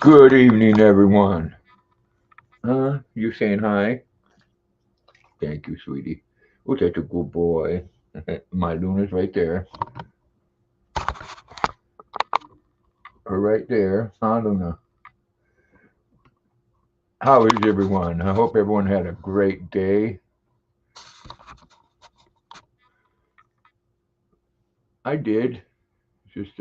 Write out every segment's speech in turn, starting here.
Good evening, everyone. You saying hi? Thank you, sweetie. Oh, that's a good boy. My Luna's right there. Her right there. Huh, Luna? How is everyone? I hope everyone had a great day. I did. Just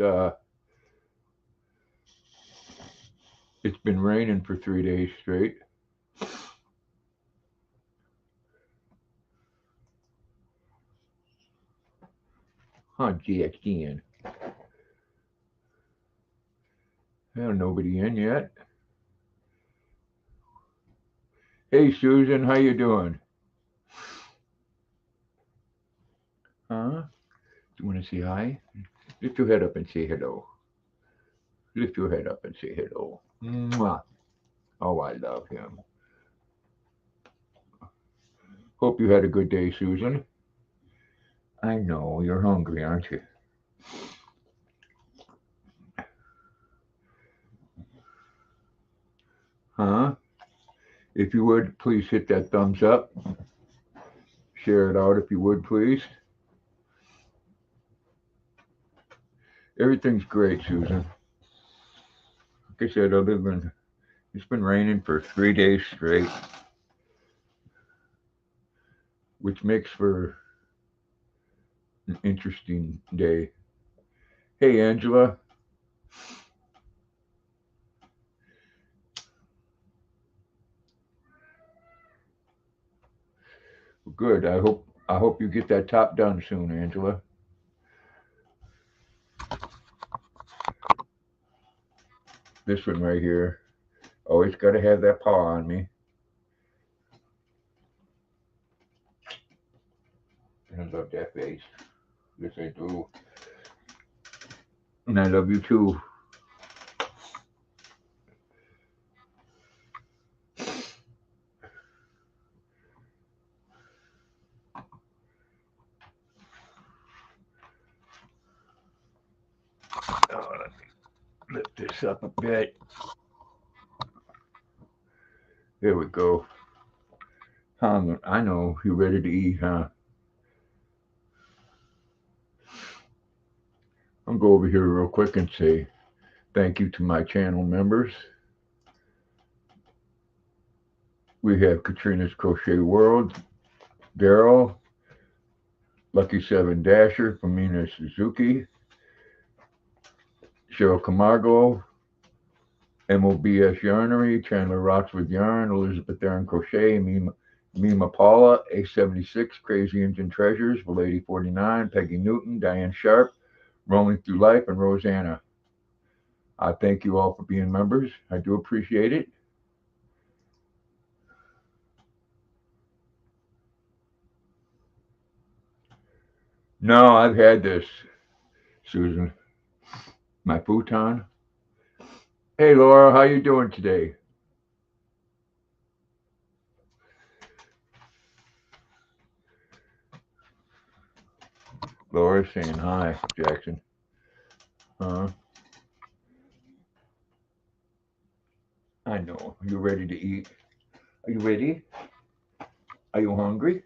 it's been raining for 3 days straight. Huh, GXDN. Well, nobody in yet. Hey, Susan, how you doing? Huh? Do you want to say hi? Lift your head up and say hello. Lift your head up and say hello. Mwah. Oh, I love him. Hope you had a good day, Susan. I know you're hungry, aren't you? Huh? If you would, please hit that thumbs up. Share it out if you would, please. Everything's great, Susan. Like I said, it's been raining for 3 days straight, which makes for an interesting day. Hey, Angela. Good. I hope you get that top done soon, Angela. This one right here. Always got to have that paw on me. I love that face. Yes, I do. And I love you too. Oh, let me lift this up a bit. There we go. I know you're ready to eat, huh? I'll go over here real quick and say thank you to my channel members. We have Katrina's Crochet World, Daryl, Lucky Seven Dasher, Famina Suzuki, Cheryl Camargo, MOBS Yarnery, Chandler Rocks with Yarn, Elizabeth Aaron Crochet, Mima Paula, A76, Crazy Engine Treasures, Lady 49, Peggy Newton, Diane Sharp, Rolling Through Life, and Rosanna. I thank you all for being members. I do appreciate it. No, I've had this, Susan. My futon. Hey, Laura, how you doing today? Laura's saying hi, Jackson. Uh, I know. You ready to eat? Are you ready? Are you hungry?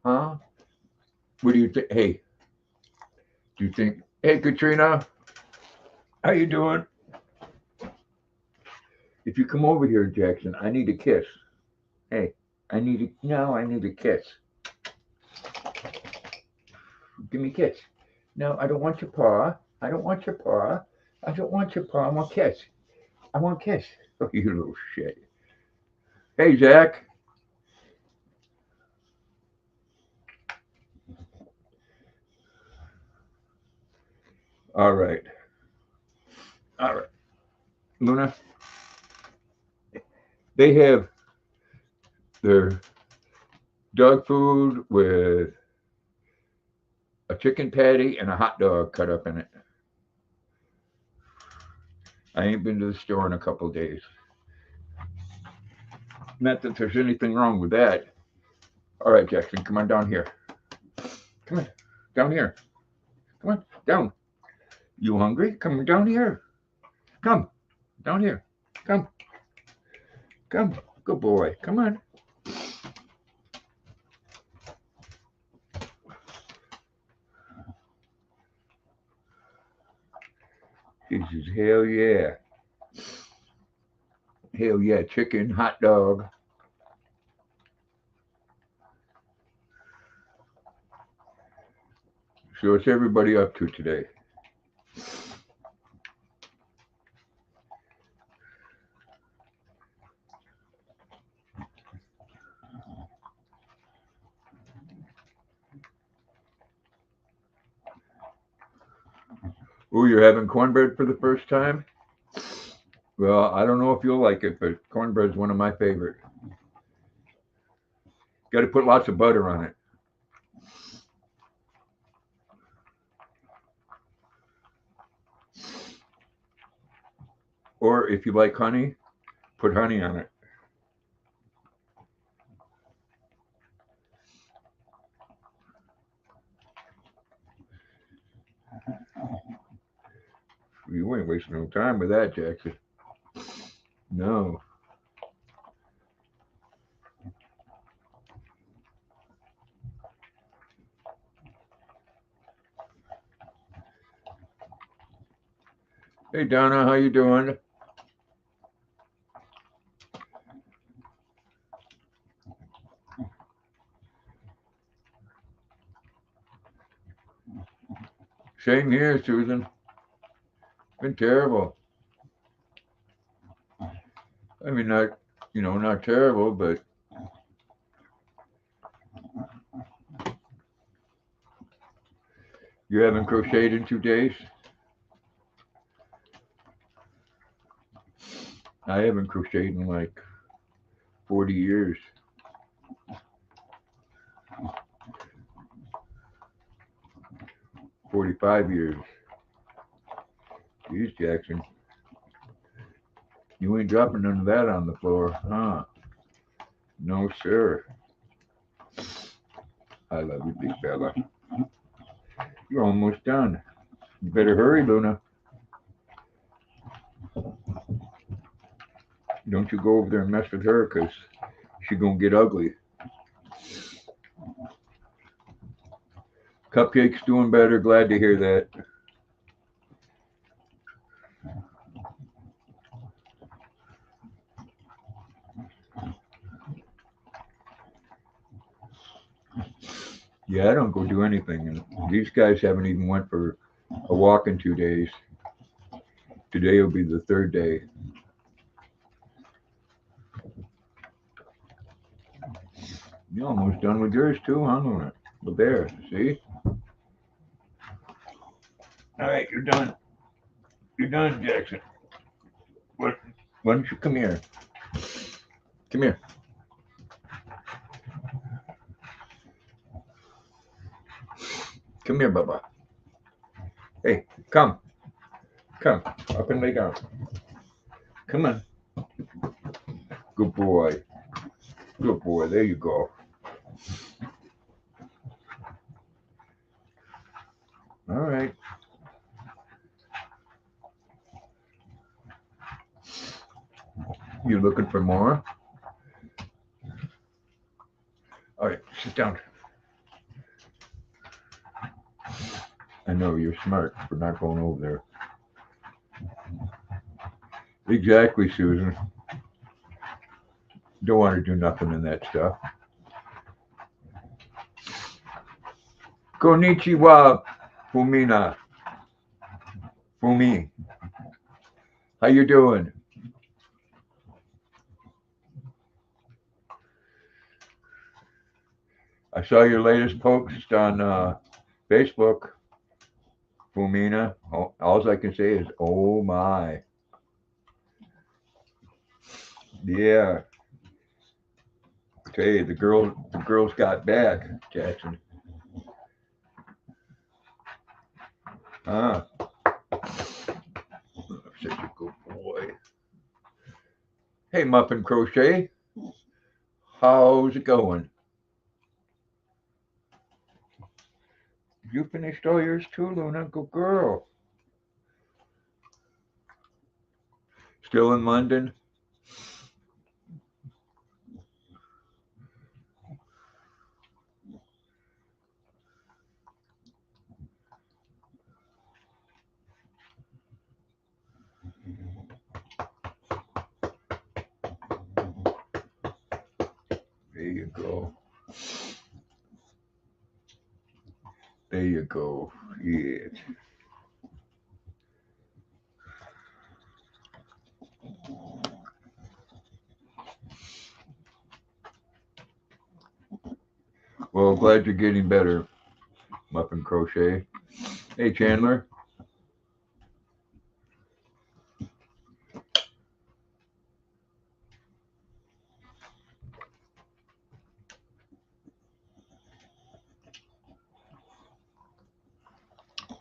Huh? What do you think? Hey, do you think? Hey, Katrina, how you doing? If you come over here, Jackson, I need a kiss. Hey, I need a kiss. Give me a kiss. No, I don't want your paw. I don't want your paw. I don't want your paw. I want a kiss. I want a kiss. Oh, you little shit. Hey, Zach. All right. All right. Luna, they have their dog food with a chicken patty and a hot dog cut up in it. I ain't been to the store in a couple of days. Not that there's anything wrong with that. All right, Jackson, come on down here. Come on, down here. Come on, down. You hungry? Come down here. Come. Down here. Come. Come. Good boy. Come on. He says, hell yeah. Hell yeah. Chicken, hot dog. So what's everybody up to today? Oh, you're having cornbread for the first time? Well, I don't know if you'll like it, but cornbread's one of my favorite. Got to put lots of butter on it. Or if you like honey, put honey on it. You ain't wasting no time with that, Jackson. No. Hey Donna, how you doing? Same here, Susan. Been terrible. I mean, not terrible, but you haven't crocheted in 2 days? I haven't crocheted in like 40 years. 45 years. Jeez, Jackson. You ain't dropping none of that on the floor, huh? No, sir. I love you, big fella. You're almost done. You better hurry, Luna. Don't you go over there and mess with her, because she's going to get ugly. Cupcake's doing better. Glad to hear that. Yeah, I don't go do anything. And these guys haven't even went for a walk in 2 days. Today will be the third day. You're almost done with yours too, huh, Luna? Well, there, see? All right, you're done. You're done, Jackson. Why don't you come here? Come here. Come here, Bubba. Hey, come. Come. Up and lay down. Come on. Good boy. Good boy. There you go. All right. You looking for more? All right, sit down. I know you're smart for not going over there. Exactly, Susan. Don't want to do nothing in that stuff. Konnichiwa, Fumina. Fumi. How you doing? I saw your latest post on Facebook, Fumina. All I can say is, oh my. Yeah. Hey, the girls got back, Jackson. Ah, such a good boy. Hey, Muffin Crochet. How's it going? You finished all yours too, Luna. Good girl. Still in London? There you go. There you go. Yeah. Well, glad you're getting better, Muffin Crochet. Hey, Chandler.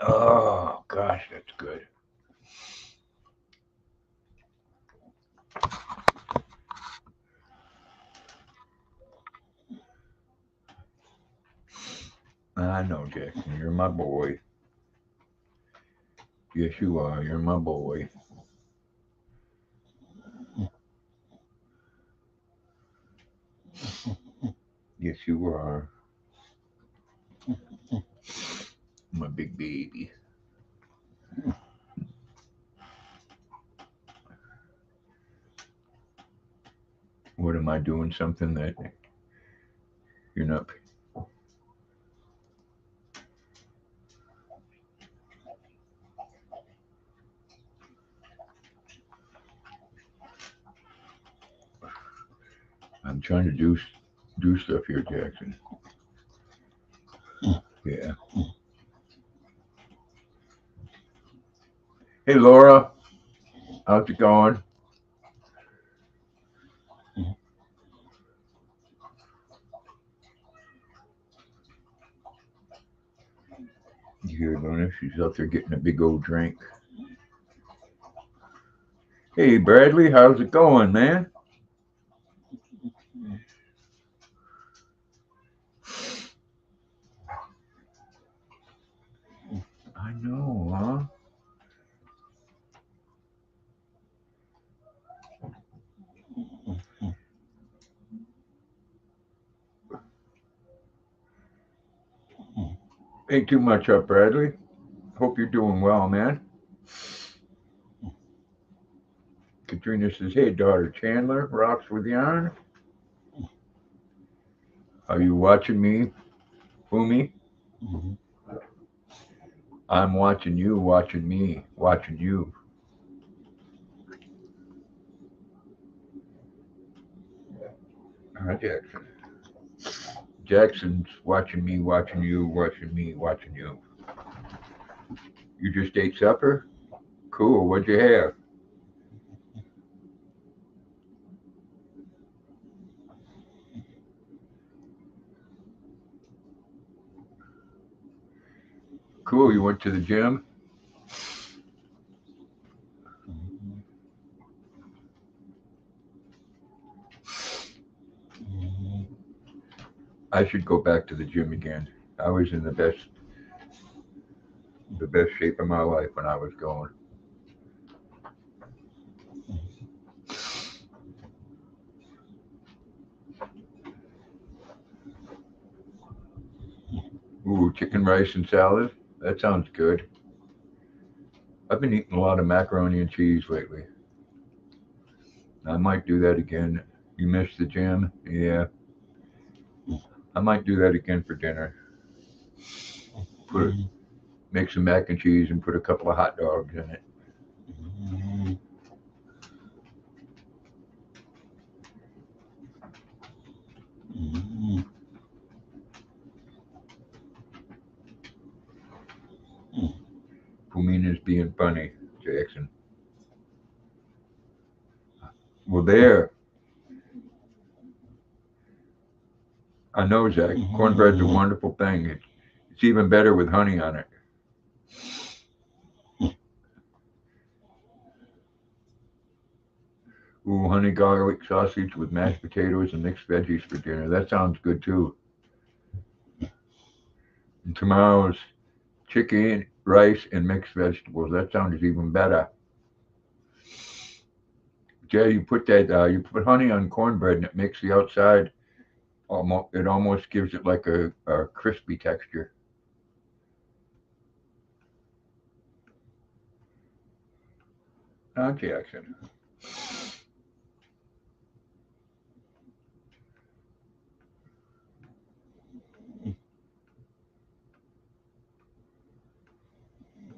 Oh, gosh, that's good. I know, Jackson. You're my boy. Yes, you are. You're my boy. Yes, you are. My big baby. What am I doing? Something that you're not. I'm trying to do stuff here, Jackson. Yeah. Hey, Laura. How's it going? You hear Luna? She's out there getting a big old drink. Hey, Bradley. How's it going, man? I know, huh? Ain't too much up, Bradley. Hope you're doing well, man. Katrina says, hey, daughter Chandler, rocks with yarn. Are you watching me, Fumi? I'm watching you, watching me, watching you. Jackson. Jackson's watching me, watching you, watching me, watching you. You just ate supper? Cool. What'd you have? Cool. You went to the gym? I should go back to the gym again. I was in the best shape of my life when I was going. Ooh, chicken rice and salad. That sounds good. I've been eating a lot of macaroni and cheese lately. I might do that again. You missed the gym? Yeah. I might do that again for dinner. Make some mac and cheese and put a couple of hot dogs in it. Pumina's being funny, Jackson. Well, there. I know, Zach. Cornbread's a wonderful thing. It's even better with honey on it. Ooh, honey garlic sausage with mashed potatoes and mixed veggies for dinner. That sounds good too. And tomorrow's chicken, rice, and mixed vegetables. That sounds even better. Yeah, you put that you put honey on cornbread and it makes the outside almost gives it like a crispy texture. Jackson.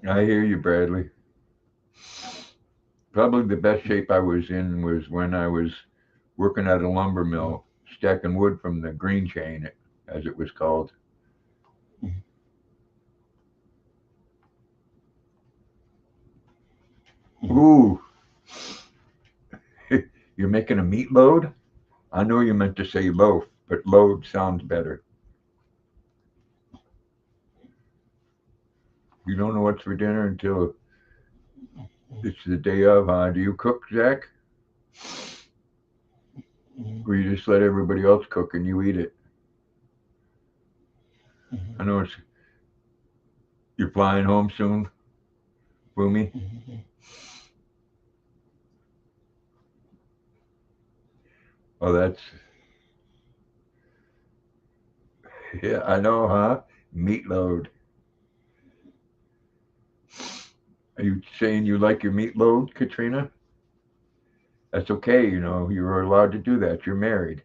I hear you, Bradley. Probably the best shape I was in was when I was working at a lumber mill, stacking wood from the green chain, as it was called. Ooh, you're making a meat load? I know you meant to say loaf, but load sounds better. You don't know what's for dinner until it's the day of, huh? Do you cook, Zach? Or you just let everybody else cook and you eat it? I know you're flying home soon, Boomy. Oh, that's yeah, I know, huh? Meat load. Are you saying you like your meat load, Katrina? That's okay, you're allowed to do that. You're married.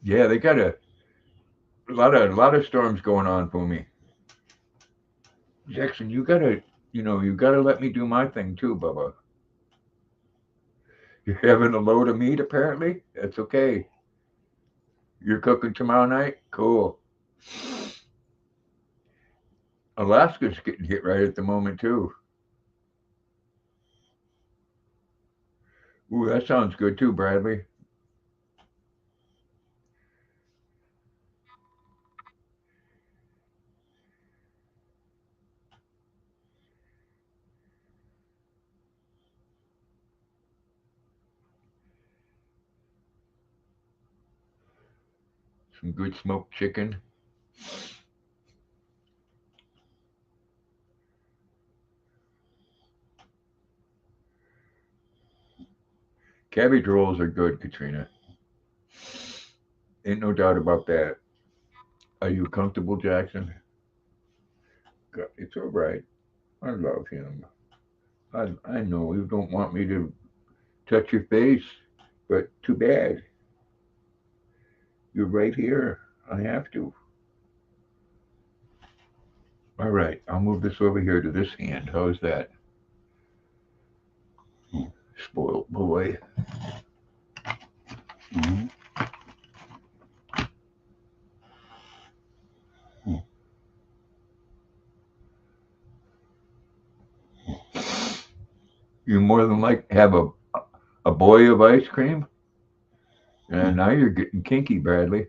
Yeah, they got a lot of storms going on, Boomy. Jackson, you gotta let me do my thing too, Bubba. You're having a load of meat, apparently. That's okay. You're cooking tomorrow night. Cool. Alaska's getting hit right at the moment too. Ooh, that sounds good too, Bradley. Some good smoked chicken. Cabbage rolls are good, Katrina. Ain't no doubt about that. Are you comfortable, Jackson? It's all right. I love him. I know you don't want me to touch your face, but too bad. You're right here. I have to. All right, I'll move this over here to this hand. How's that? Spoiled boy. Mm-hmm. You more than like have a boy of ice cream, and now you're getting kinky, Bradley.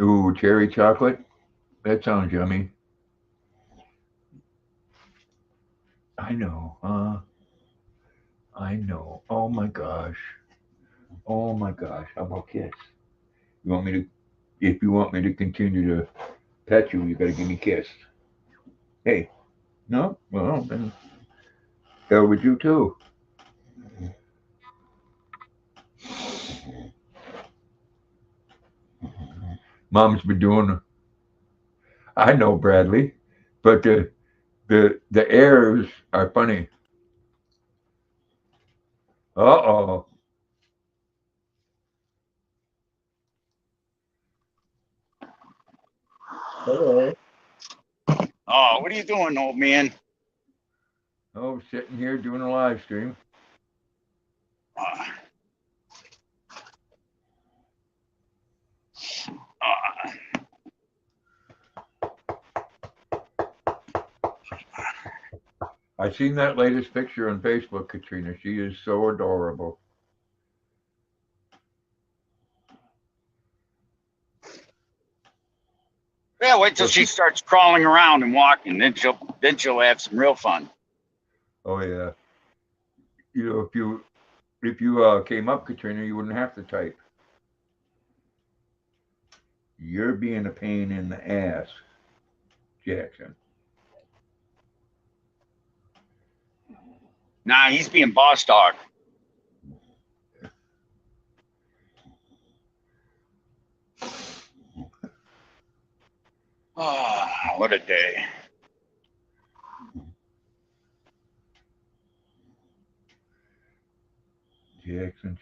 Ooh, cherry chocolate. That sounds yummy. I know. I know. Oh my gosh. Oh my gosh. How about kiss? You want me to? If you want me to continue to pet you, you got to give me a kiss. Hey. No. Well, then go with you too. Mom's been doing. I know, Bradley, but the airs are funny. Uh oh. Oh, what are you doing, old man? Oh, sitting here doing a live stream. Uh, uh, I seen that latest picture on Facebook, Katrina. She is so adorable. yeah, wait till Well, she starts crawling around and walking. Then she'll have some real fun. oh yeah. If you If you came up, Katrina, you wouldn't have to type. You're being a pain in the ass, Jackson. Nah, he's being boss dog. Oh, what a day. Jackson.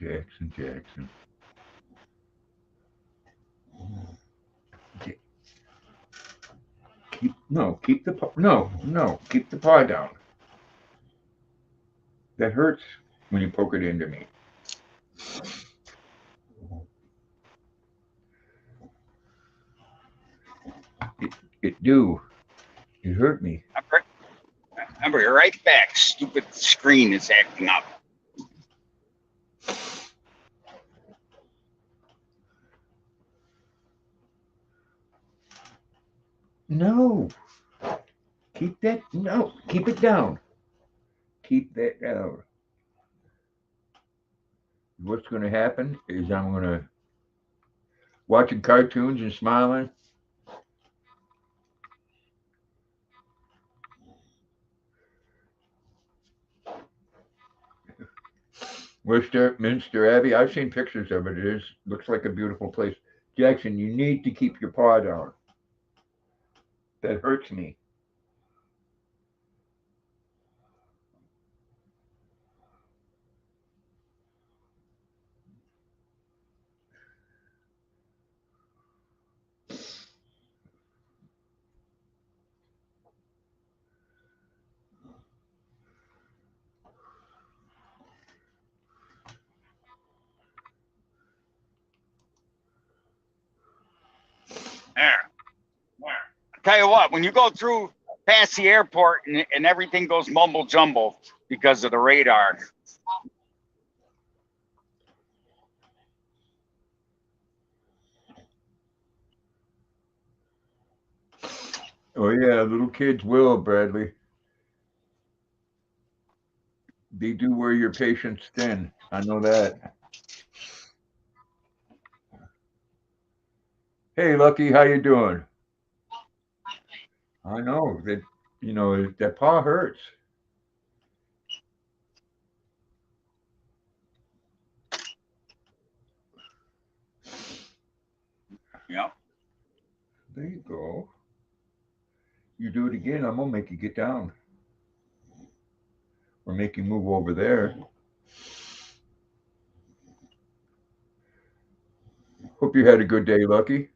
Keep the paw down. That hurts when you poke it into me. It do. It hurt me. I'll be right back. Stupid screen is acting up. No. Keep it down. Keep that down. What's going to happen is I'm going to watching cartoons and smiling. Minster Abbey. I've seen pictures of it. Looks like a beautiful place. Jackson, you need to keep your paw down. That hurts me. There. I tell you what, when you go through past the airport and everything goes mumble jumble because of the radar. Oh yeah, little kids will, Bradley. They do wear your patience thin. I know that. Hey, Lucky, how you doing? I know that. That paw hurts. Yeah. There you go. You do it again, I'm gonna make you get down, or make you move over there. Hope you had a good day, Lucky.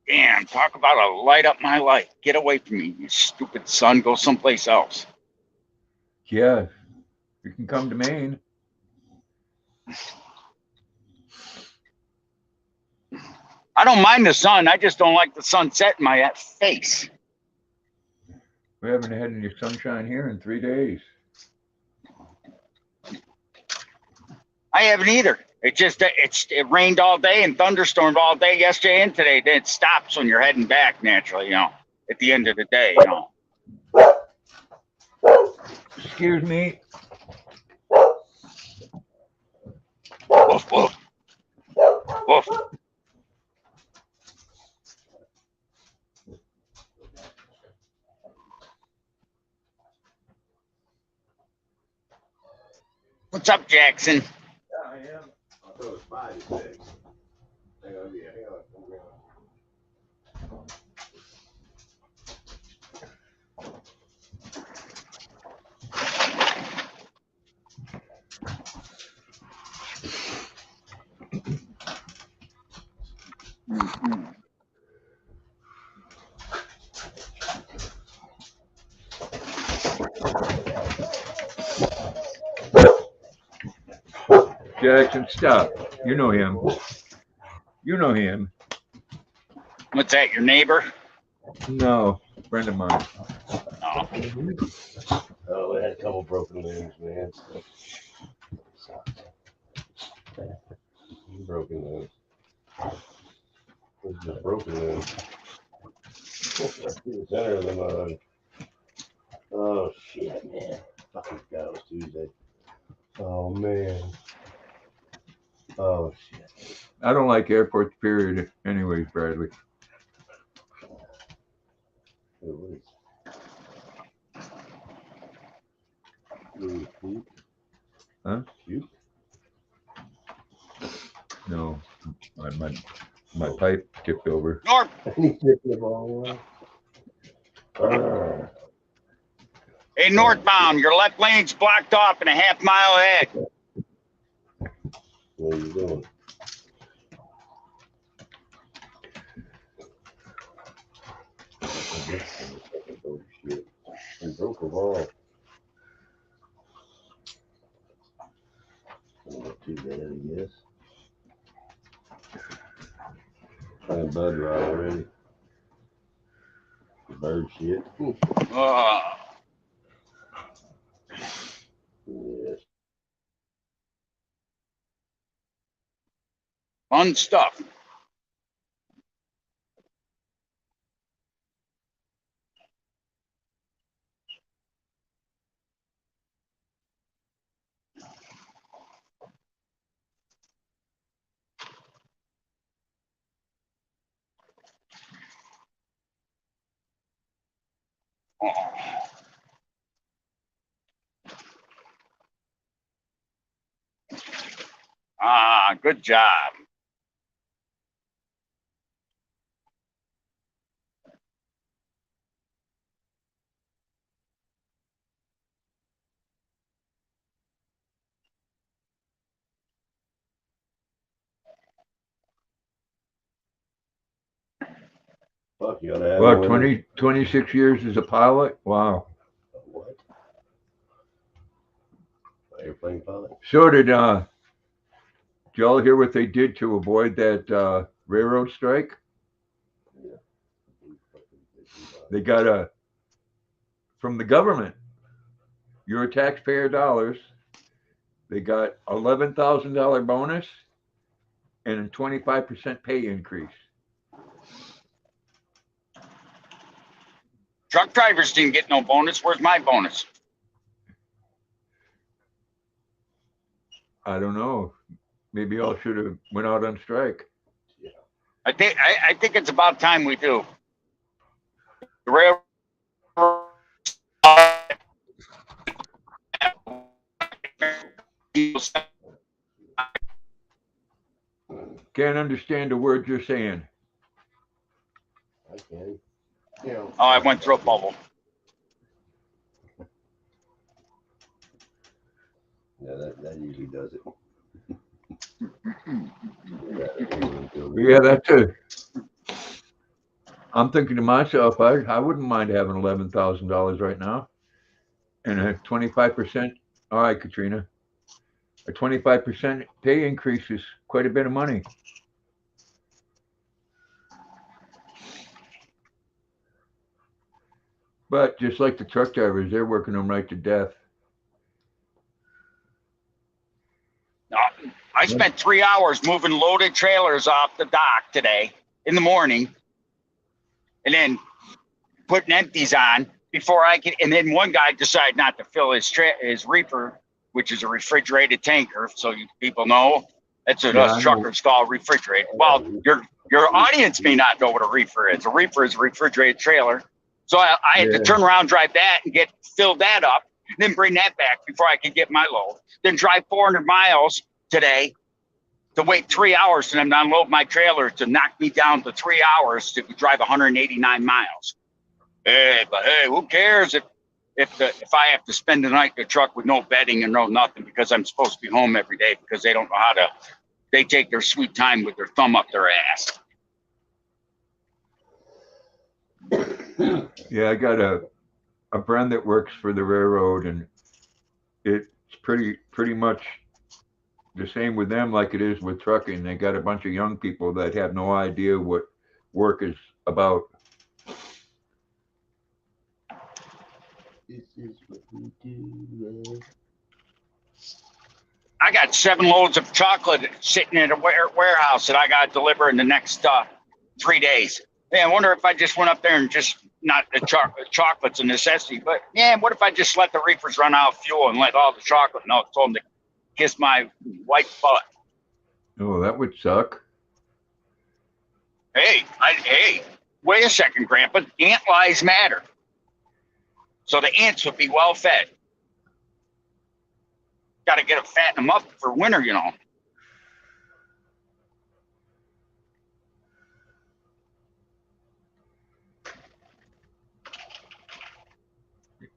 Damn, talk about a light up my life. Get away from me, you stupid son. Go someplace else. Yeah, you can come to Maine. I don't mind the sun. I just don't like the sunset in my face. We haven't had any sunshine here in 3 days. I haven't either. It rained all day and thunderstormed all day yesterday and today. Then it stops when you're heading back naturally, at the end of the day, Excuse me. Woof, woof. Woof. What's up, Jackson? Yeah, I am. I thought it was 5 to 6. Hang on. Mm-hmm. Jackson, stop. You know him. What's that, your neighbor? No, Friend of mine. Oh. Oh, we had a couple broken limbs, man. Broken limbs. This is a broken limb. The center of the mud. Oh shit, man. Fucking go. Oh man. Oh shit. I don't like airports, period. Anyways, Bradley. What is puke? Huh? Puke? No, my pipe tipped over. North, He took the wrong way. hey, northbound, your left lane's blocked off and a half mile ahead. What are you doing? Oh shit. He broke the wall. Not too bad, I guess. Trying bud right already. Bird shit. Yes. Fun stuff. Ah, good job. Fuck, you gotta have Well, one. 26 years as a pilot. Wow. What? Airplane pilot? So did y'all hear what they did to avoid that railroad strike? Yeah. They got from the government, your taxpayer dollars. They got $11,000 bonus and a 25% pay increase. Truck drivers didn't get no bonus. Where's my bonus? I don't know. Maybe y'all should have went out on strike. I think it's about time we do. The railroad. Can't understand a word you're saying. I can. Yeah. Oh, I went through a bubble. Yeah, that usually does it. Yeah, that's it. I'm thinking to myself, I wouldn't mind having $11,000 right now, and a 25%. All right, Katrina, a 25% pay increase is quite a bit of money. But just like the truck drivers, they're working them right to death. I spent 3 hours moving loaded trailers off the dock today in the morning, and then putting empties on before I could. And then one guy decided not to fill his reefer, which is a refrigerated tanker. So you people know that's what Yeah, us I know. truckers call refrigerated. Well, your audience may not know what a reefer is. A reefer is a refrigerated trailer. So I had to Yeah. turn around, drive that, and fill that up, then bring that back before I could get my load. Then drive 400 miles today to wait 3 hours for them to unload my trailer to knock me down to 3 hours to drive 189 miles. Hey, but hey, who cares if I have to spend the night in the truck with no bedding and no nothing because I'm supposed to be home every day because they don't know how to. They take their sweet time with their thumb up their ass. Yeah, I got a friend that works for the railroad, and it's pretty much the same with them like it is with trucking. They got a bunch of young people that have no idea what work is about. This is what we do. I got 7 loads of chocolate sitting in a warehouse that I got to deliver in the next 3 days. Yeah, I wonder if I just went up there and just not the chocolate's a necessity, but yeah, what if I just let the reefers run out of fuel and let all the chocolate? No, told them to kiss my white butt. Oh, that would suck. Hey, wait a second, Grandpa. Ant lives matter. So the ants would be well fed. Got to get them, fatten them up for winter, you know.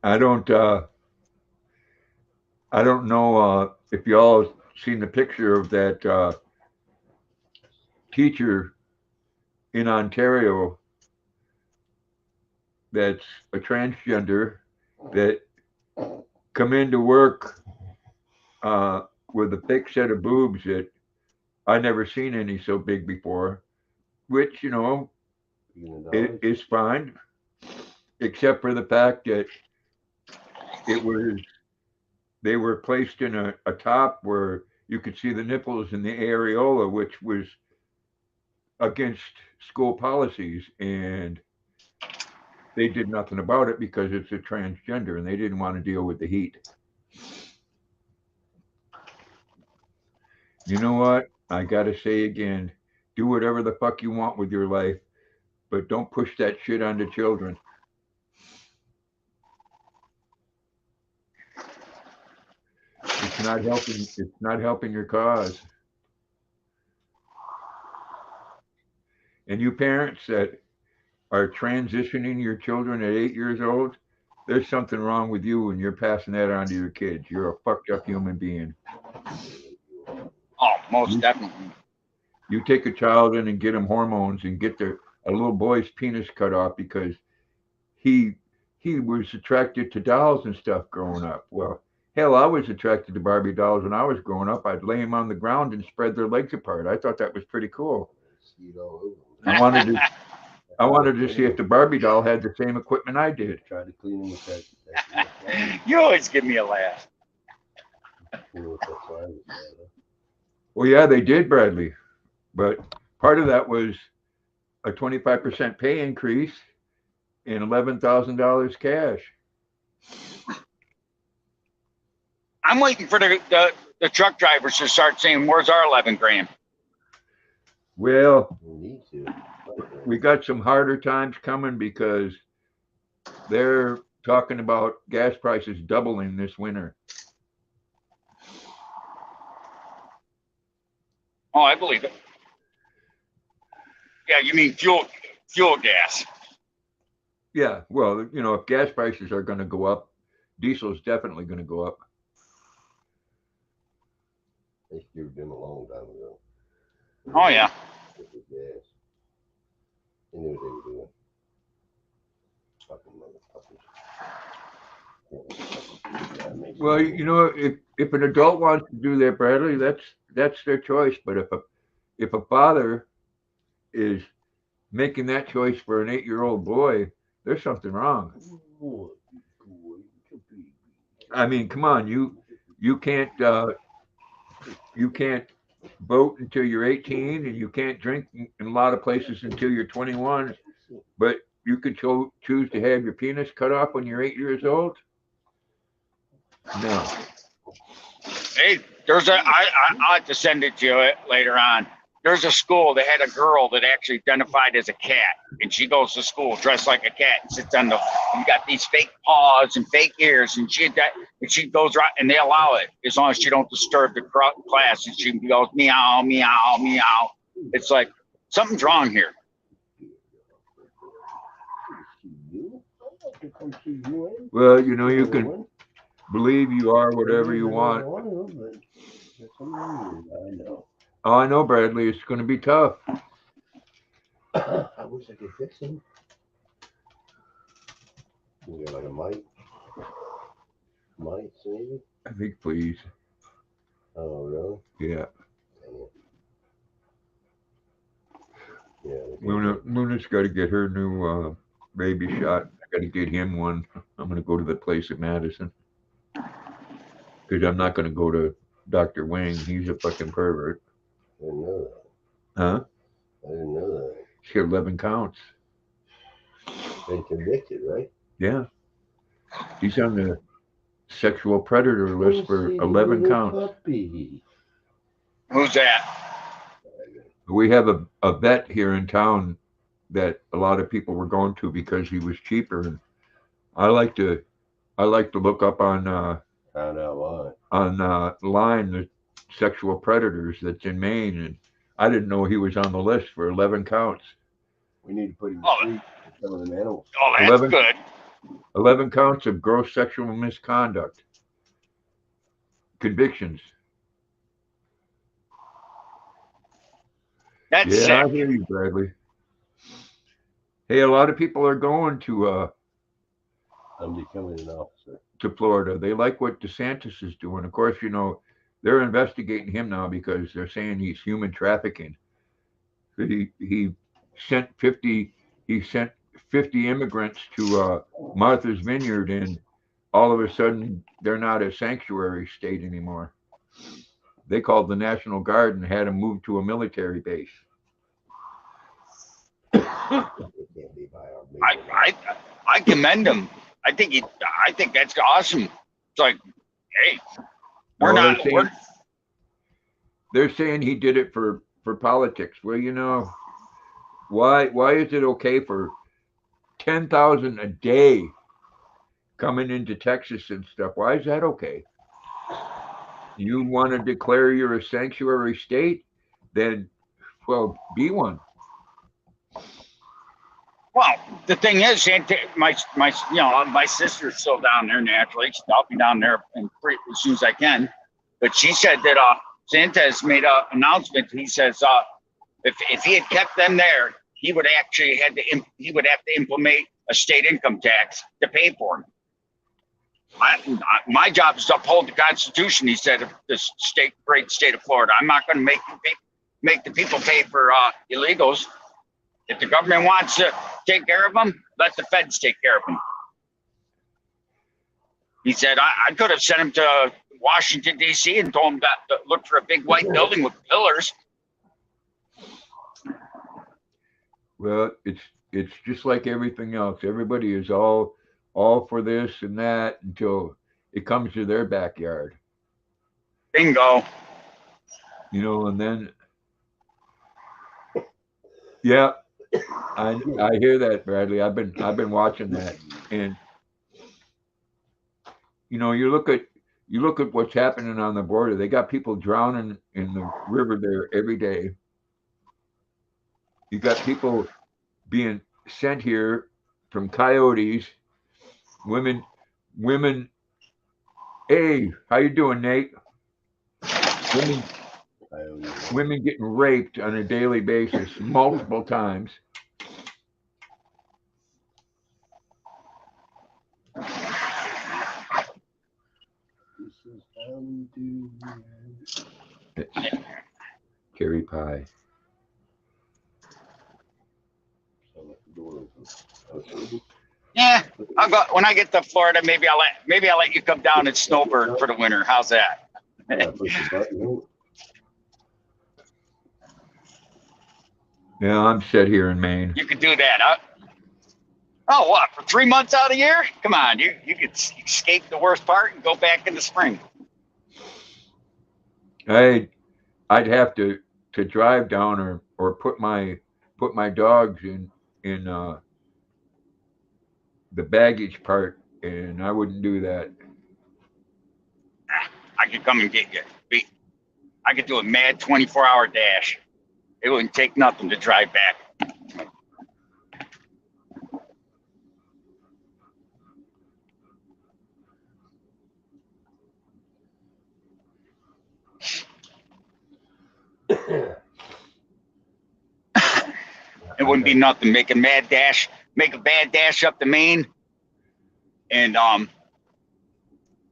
I don't know if y'all seen the picture of that teacher in Ontario that's a transgender that come into work with a big set of boobs that I never seen any so big before, which, you know, it is fine, except for the fact that they were placed in a top where you could see the nipples and the areola, which was against school policies, and they did nothing about it because it's a transgender and they didn't want to deal with the heat. You know what? I gotta say again, do whatever the fuck you want with your life, but don't push that shit onto children. It's not helping your cause. And you parents that are transitioning your children at 8 years old, there's something wrong with you and you're passing that on to your kids. You're a fucked up human being. Oh, most definitely. You take a child in and get him hormones and get a little boy's penis cut off because he was attracted to dolls and stuff growing up. Well, hell, I was attracted to Barbie dolls when I was growing up. I'd lay them on the ground and spread their legs apart. I thought that was pretty cool. I wanted to see if the Barbie doll had the same equipment I did. Try to clean them with that. You always give me a laugh. Well, yeah, they did, Bradley. But part of that was a 25% pay increase and $11,000 cash. I'm waiting for the truck drivers to start saying, "Where's our 11 grand?" Well, We need to. we got some harder times coming because they're talking about gas prices doubling this winter. Oh, I believe it. Yeah, you mean fuel gas. Yeah, well, you know, if gas prices are going to go up, diesel is definitely going to go up. They screwed them a long time ago. Oh, yeah. With the gas. They knew what they were doing. Fucking motherfuckers. Well, you know, if an adult wants to do that, Bradley, that's their choice. But if a father is making that choice for an 8-year-old boy, there's something wrong. I mean, come on, you can't vote until you're 18, and you can't drink in a lot of places until you're 21. But you could choose to have your penis cut off when you're 8 years old. No. Hey, I'll have to send it to you later on. There's a school that had a girl that actually identified as a cat, and she goes to school dressed like a cat and sits on you got these fake paws and fake ears, and she goes right, and they allow it as long as she don't disturb the class, and she goes meow, meow, meow. It's like something's wrong here. Well, you know, you can believe you are whatever you want. Oh, I know, Bradley. It's going to be tough. I wish I could fix him. You got like a mic? Mics, maybe? I think, please. Oh, really? Yeah. Yeah. Luna's got to get her new baby shot. I got to get him one. I'm going to go to the place at Madison because I'm not going to go to Dr. Wang. He's a fucking pervert. I didn't know that. Huh? I didn't know that. She had 11 counts. Been convicted, right? Yeah. He's on the sexual predator list for 11 counts. Puppy. Who's that? We have a vet here in town that a lot of people were going to because he was cheaper. And I like to look up on Found out why. line the sexual predators that's in Maine, and I didn't know he was on the list for 11 counts. We need to put him Oh. to sleep with some of them animals. Oh, that's 11. good. 11 counts of gross sexual misconduct convictions. That's Yeah, I sick. hear you, Bradley. Hey, a lot of people are going to I'm becoming an officer. Florida. They like what DeSantis is doing. Of course, you know, they're investigating him now because they're saying he's human trafficking. He sent 50 immigrants to Martha's Vineyard, and all of a sudden they're not a sanctuary state anymore. They called the National Guard and had him moved to a military base. It can't be by our I commend him. I think that's awesome. It's like, hey, No, they're saying he did it for politics. Well, you know, why is it okay for 10,000 a day coming into Texas and stuff? Why is that okay? You want to declare you're a sanctuary state? Then, well, be one. well, the thing is, my sister's still down there naturally. I'll be down there as soon as I can. But she said that Santos made an announcement. He says if he had kept them there, he would have to implement a state income tax to pay for them. My job is to uphold the Constitution. He said, of the great state of Florida. I'm not going to make the people pay for illegals. If the government wants to take care of them, let the feds take care of them. He said, I could have sent him to Washington, D.C. and told him to look for a big white building with pillars. Well, it's just like everything else. Everybody is all for this and that until it comes to their backyard. Bingo. You know, and then yeah, I hear that, Bradley. I've been watching that, and you know, you look at what's happening on the border. They got people drowning in the river there every day. You got people being sent here from coyotes. Women. Hey, how you doing, Nate? Women getting raped on a daily basis, multiple times. This is how we do it. Cherry pie. Sound like the door open. Yeah, I'll go when I get to Florida. Maybe I'll let you come down and snowbird for the winter. How's that? Yeah, push the button. Yeah, I'm set here in Maine. You could do that, huh? Oh, what, for 3 months out of the year? Come on, you could escape the worst part and go back in the spring. I'd have to drive down or put my dogs in the baggage part, and I wouldn't do that. I could come and get you. I could do a mad 24-hour dash. It wouldn't take nothing to drive back. It wouldn't be nothing. Make a bad dash up the Maine, and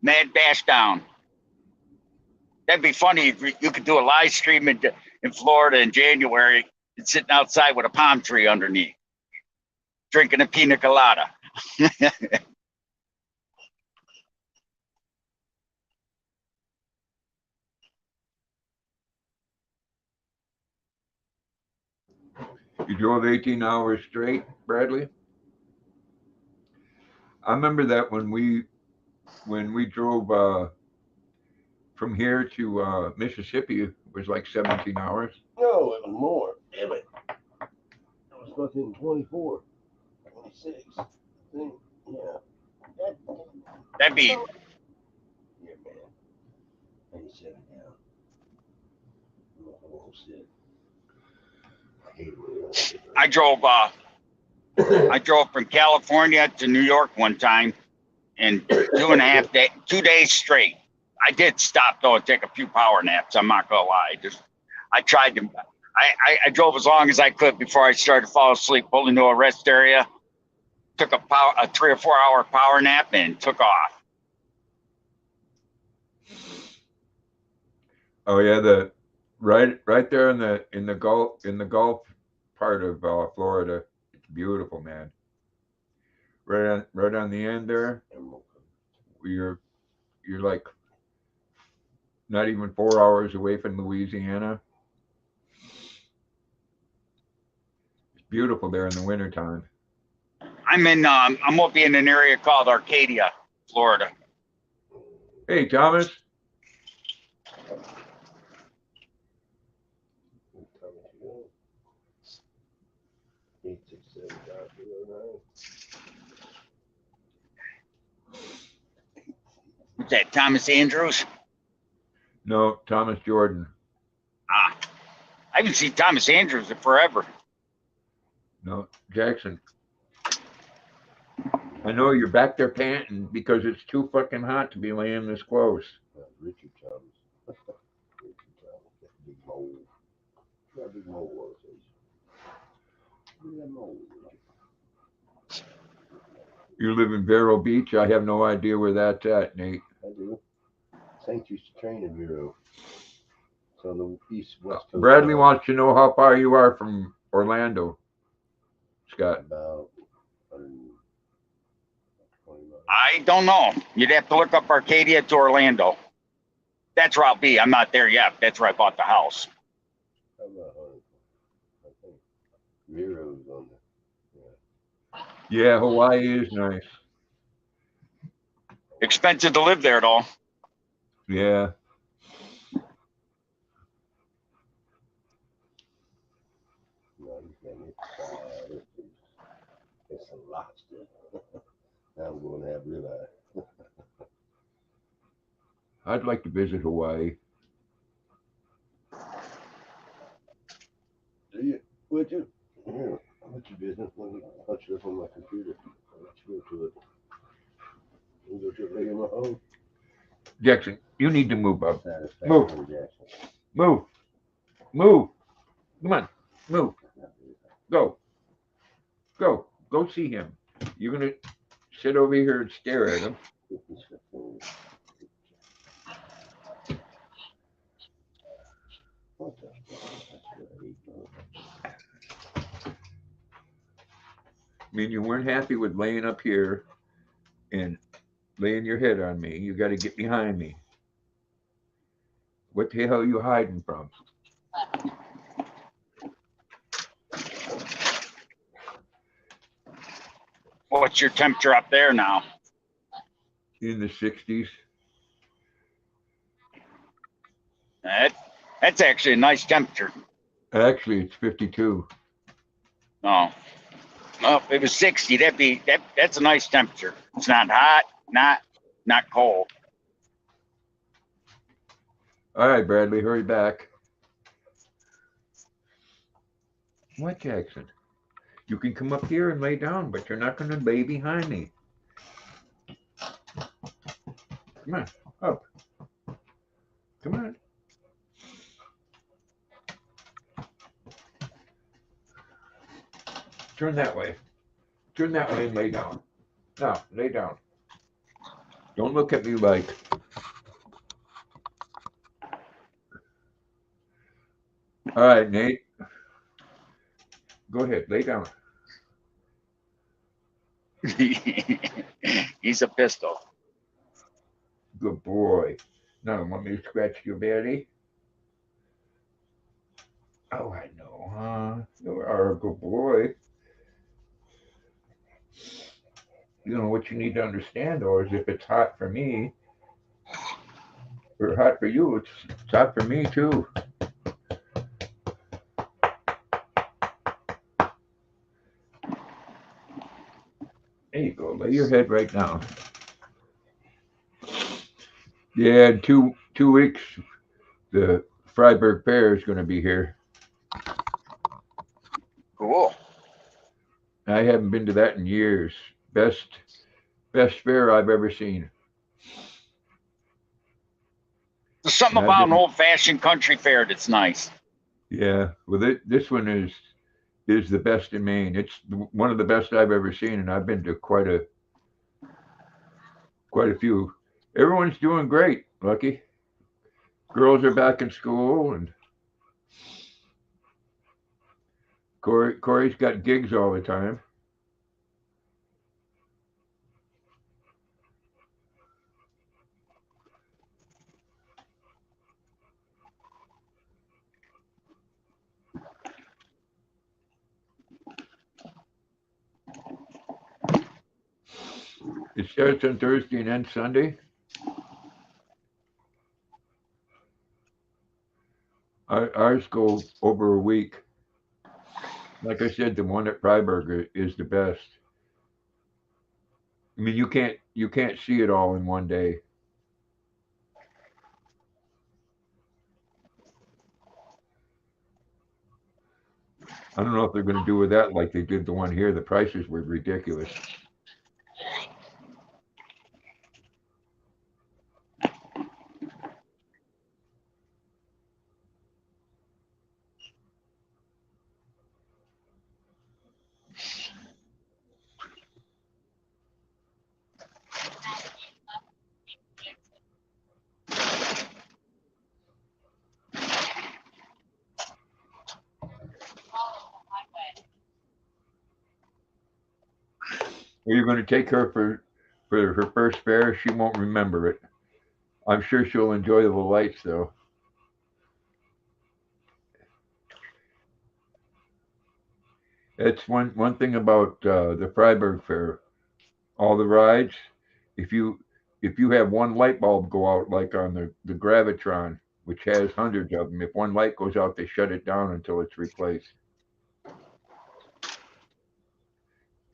mad dash down. That'd be funny if you could do a live stream in Florida in January and sitting outside with a palm tree underneath, drinking a pina colada. You drove 18 hours straight, Bradley? I remember that when we when we drove from here to Mississippi, it was like 17 hours. No, it was more. Damn it. It was fucking 24, 26. I think. Yeah. That, That'd be. yeah, man. 97 now. I'm almost sick. I hate it. I drove from California to New York one time in 2 days straight. I did stop though and take a few power naps. I'm not gonna lie. I tried to. I drove as long as I could before I started to fall asleep. Pulled into a rest area, took a 3 or 4 hour power nap, and took off. Oh yeah, the right there in the Gulf part of Florida. It's beautiful, man. Right on the end there, you're like not even 4 hours away from Louisiana. It's beautiful there in the wintertime. I'm gonna be in an area called Arcadia, Florida. Hey, Thomas. Who's that? Thomas Andrews? No, Thomas Jordan. Ah, I haven't seen Thomas Andrews in forever. No, Jackson. I know you're back there panting because it's too fucking hot to be laying this close. Richard Thomas. Richard Thomas. That big mole. That big mole was. Look at that mole. You live in Vero Beach. I have no idea where that's at, Nate. I do. Saints used to train in Vero. It's on the east west coast. Bradley wants to know how far you are from Orlando, Scott. About 120 miles. I don't know. You'd have to look up Arcadia to Orlando. That's where I'll be. I'm not there yet. That's where I bought the house. How about 100? I think Vero's on there. Yeah, Hawaii is nice. Expensive to live there, though. Yeah. No, you can't. It's a lobster. Now I'm going to have ribeye. I'd like to visit Hawaii. Do you? Would you? Here, I'll let you business. Let me punch it up on my computer. I'll let you go to it. You go to it later in my home. Jackson, you need to move up. Satisfaction, Move. Jackson. Move. Move. Come on. Move. Go. Go. Go see him. You're going to sit over here and stare at him. What the fuck? I mean, you weren't happy with laying up here and laying your head on me. You got to get behind me. What the hell are you hiding from? What's your temperature up there now? In the 60s. That's actually a nice temperature. Actually, it's 52. Oh, well, if it was 60, that's a nice temperature. It's not hot, not cold. All right, Bradley, hurry back. What, Jackson? You can come up here and lay down, but you're not going to lay behind me. Come on, up. Come on. Turn that way. Turn that way and lay down. Now, lay down. Don't look at me like. All right, Nate. Go ahead, lay down. He's a pistol. Good boy. Now, want me to scratch your belly? Oh, I know, huh? You are a good boy. what you need to understand though is if it's hot for me or hot for you, it's hot for me too. There you go. Lay your head right down. Yeah, in two weeks, the Freiburg Fair is going to be here. Cool. I haven't been to that in years. Best fair I've ever seen. There's something And I've about an been, old-fashioned country fair that's nice. yeah. Well, this one is the best in Maine. It's one of the best I've ever seen, and I've been to quite a few. Everyone's doing great, Lucky. Girls are back in school, and Corey's got gigs all the time. It starts on Thursday and ends Sunday. Ours go over a week. Like I said, the one at Freiburg is the best. I mean, you can't see it all in one day. I don't know if they're going to do with that like they did the one here. The prices were ridiculous. Are you going to take her for her first fair? She won't remember it. I'm sure she'll enjoy the lights though. It's one thing about the Freiburg Fair. All the rides, if you if you have one light bulb go out, like on the Gravitron, which has hundreds of them, if one light goes out, they shut it down until it's replaced.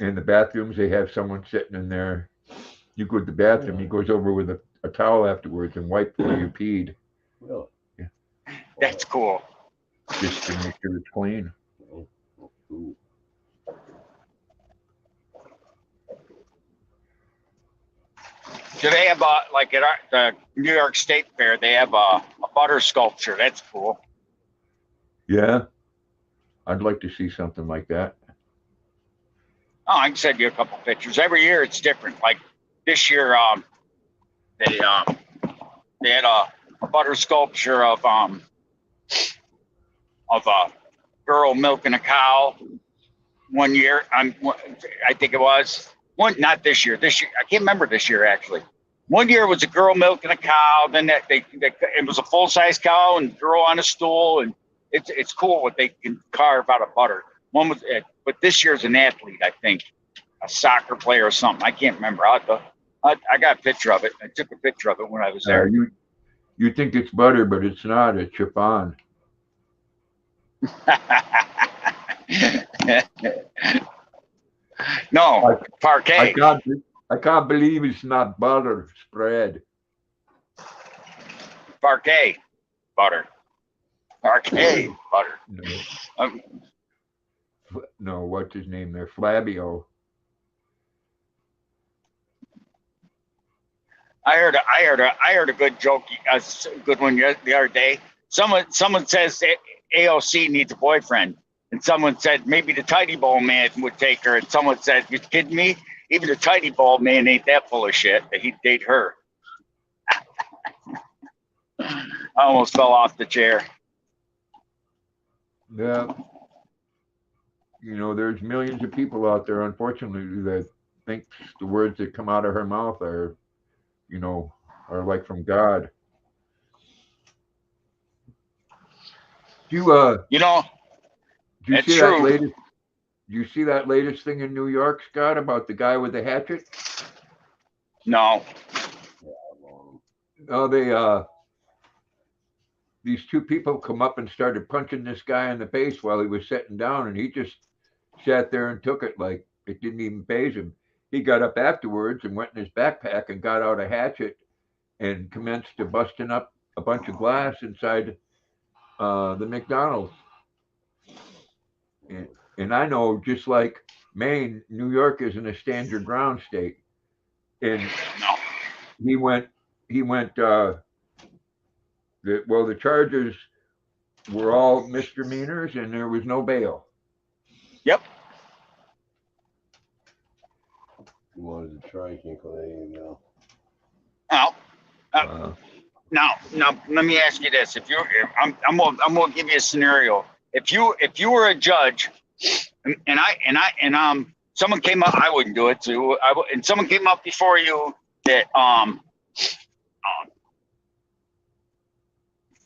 In the bathrooms, they have someone sitting in there. You go to the bathroom, he goes over with a towel afterwards and wipe where you peed. Really? Yeah, That's cool. just to make sure it's clean. Oh, cool. So they have like at the New York State Fair, they have a butter sculpture. That's cool. Yeah, I'd like to see something like that. Oh, I can send you a couple pictures. Every year it's different. Like this year, they they had a butter sculpture of a girl milking a cow. One year, I think it was one. Not this year. This year, I can't remember this year actually. One year was a girl milking a cow. Then it was a full size cow and girl on a stool, and it's cool what they can carve out of butter. One was, but this year's an athlete, I think, a soccer player or something. I can't remember. I got a picture of it. I took a picture of it when I was there. You think it's butter, but it's not. It's chiffon. No, parquet. I can't believe it's not butter spread. Parquet butter. Parquet butter. No, Um, no, what's his name there? Flabio. I heard a good joke, a good one the other day. Someone says that AOC needs a boyfriend, and someone said maybe the Tidy Ball man would take her, and someone said, "You kidding me? Even the Tidy Ball man ain't that full of shit that he'd date her." I almost fell off the chair. Yeah, there's millions of people out there, unfortunately, that think the words that come out of her mouth you know, are like from God. Do you You know, do you it's see that true. latest? you see that latest thing in New York, Scott, about the guy with the hatchet? No. Oh, these two people come up and started punching this guy in the face while he was sitting down, and he just sat there and took it like it didn't even faze him. He got up afterwards and went in his backpack and got out a hatchet and commenced to busting up a bunch of glass inside the McDonald's. And I know, just like Maine, New York isn't a stand your ground state. And No. he went. The charges were all misdemeanors, and there was no bail. Yep. You wanted to try, can't go there, you know. Now, let me ask you this: if I'm gonna give you a scenario. If you were a judge, and someone came up, I wouldn't do it too. And someone came up before you that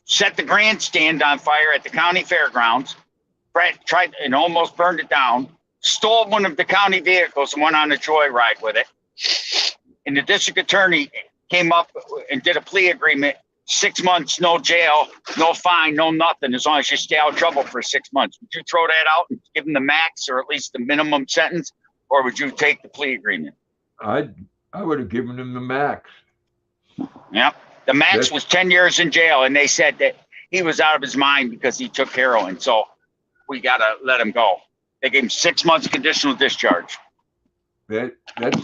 set the grandstand on fire at the county fairgrounds, tried and almost burned it down, stole one of the county vehicles and went on a joyride with it. And the district attorney came up and did a plea agreement, 6 months, no jail, no fine, no nothing, as long as you stay out of trouble for 6 months. Would you throw that out and give him the max or at least the minimum sentence, or would you take the plea agreement? I would have given him the max. Yep. The max was 10 years in jail, and they said that he was out of his mind because he took heroin. So we got to let him go. They gave him 6 months conditional discharge. That's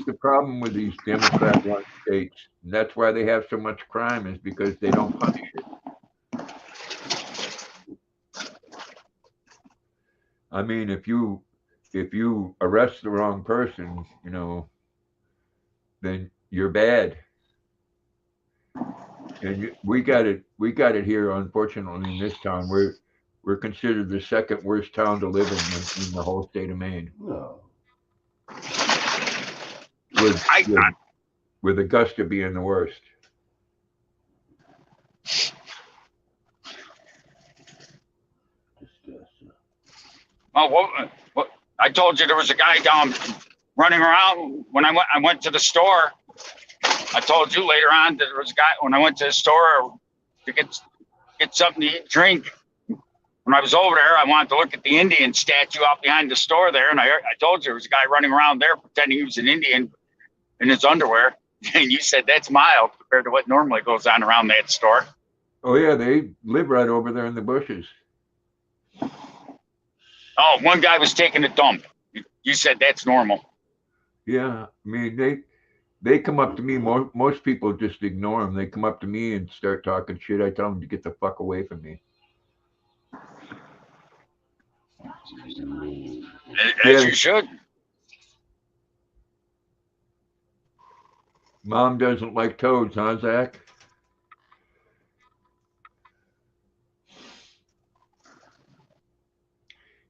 the problem with these Democrat-run states. And that's why they have so much crime, is because they don't punish it. I mean, if you arrest the wrong person, then you're bad. And we got it here, unfortunately, in this town. We're considered the second worst town to live in the whole state of Maine. No. With Augusta being the worst. Oh, well, I told you there was a guy down running around when I went to the store. I told you later on that there was a guy when I went to the store to get something to eat, drink. When I was over there, I wanted to look at the Indian statue out behind the store there, and I told you there was a guy running around there pretending he was an Indian in his underwear. And you said that's mild compared to what normally goes on around that store. Oh yeah, they live right over there in the bushes. Oh, one guy was taking a dump. You said that's normal. Yeah, I mean they come up to me. Most people just ignore them. They come up to me and start talking shit. I tell them to get the fuck away from me. As you should. Mom doesn't like toads, huh, Zach?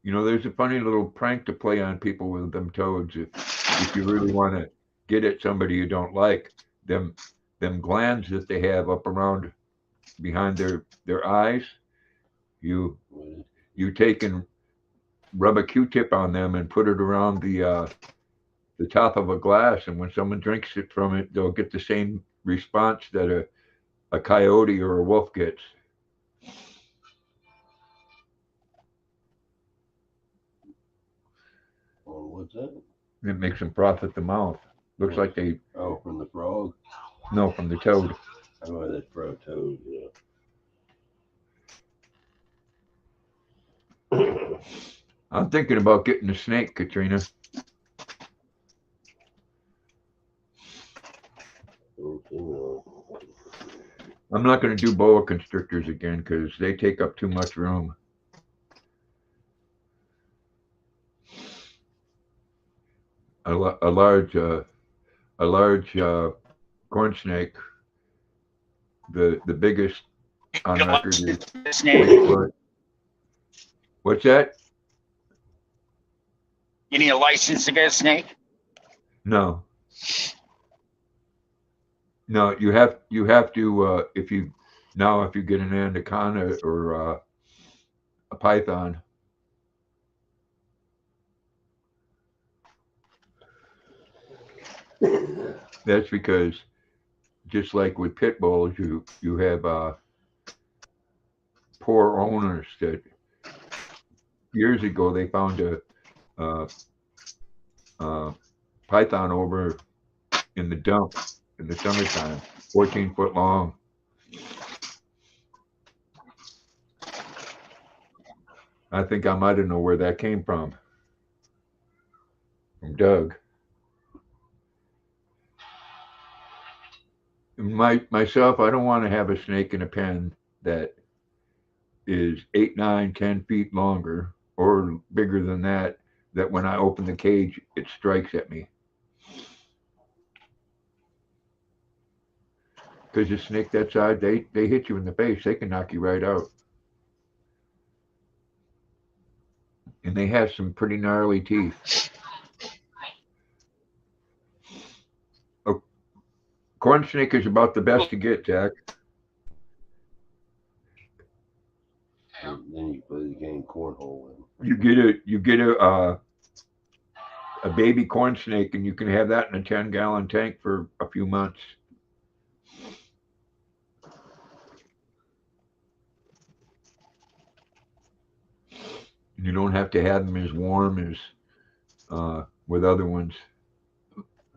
There's a funny little prank to play on people with them toads. If you really want to get at somebody you don't like, them glands that they have up around behind their eyes, you take and rub a Q-tip on them and put it around the top of a glass, and when someone drinks it from it, they'll get the same response that a coyote or a wolf gets. What's that? It makes them froth at the mouth. Looks like they... Oh, from the frog? No, from the toad. Oh, that frog toad, yeah. I'm thinking about getting a snake, Katrina. I'm not going to do boa constrictors again because they take up too much room. A large corn snake, the biggest on record is 6 foot. What's that? You need a license to get a snake? No. No, you have to if you get an anaconda or a python. That's because just like with pit bulls, you have poor owners that years ago they found a, a python over in the dump in the summertime, 14-foot long. I think I might have known where that came from Doug. Myself, I don't want to have a snake in a pen that is 8, 9, 10 feet longer or bigger than that. That when I open the cage, it strikes at me. Because a snake that size, they hit you in the face. They can knock you right out. And they have some pretty gnarly teeth. A corn snake is about the best to get, Jack. And then you play the game cornhole. You get a baby corn snake, and you can have that in a 10-gallon tank for a few months. You don't have to have them as warm as with other ones.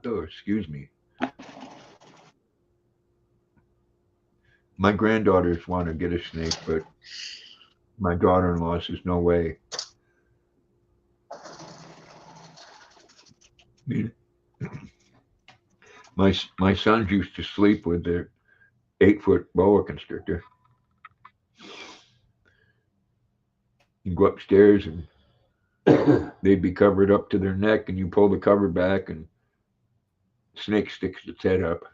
Oh, excuse me. My granddaughters want to get a snake, but my daughter-in-law says no way. My sons used to sleep with their 8-foot boa constrictor. You go upstairs and they'd be covered up to their neck, and you pull the cover back, and snake sticks its head up.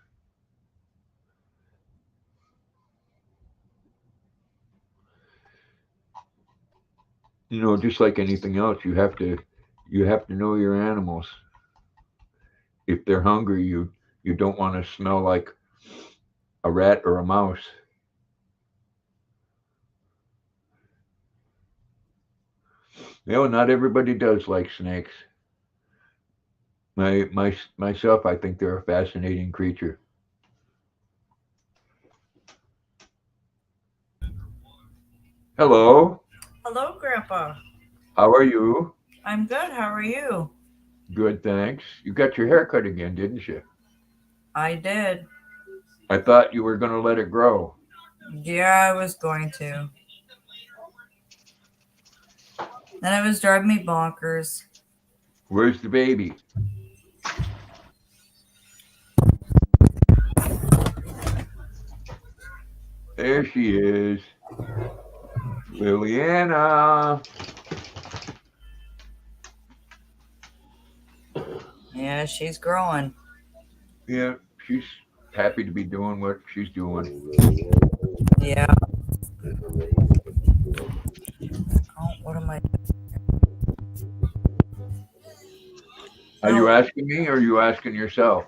You know, just like anything else, you have to know your animals. If they're hungry, you don't want to smell like a rat or a mouse. You know, not everybody does like snakes. Myself, I think they're a fascinating creature. Hello. Hello, Grandpa. How are you? I'm good. How are you? Good, thanks. You got your hair cut again, didn't you? I did. I thought you were going to let it grow. Yeah, I was going to. Then it was driving me bonkers. Where's the baby? There she is. Liliana. Yeah, she's growing. Yeah, she's happy to be doing what she's doing. Yeah. Oh, what am I? Are you asking me or are you asking yourself?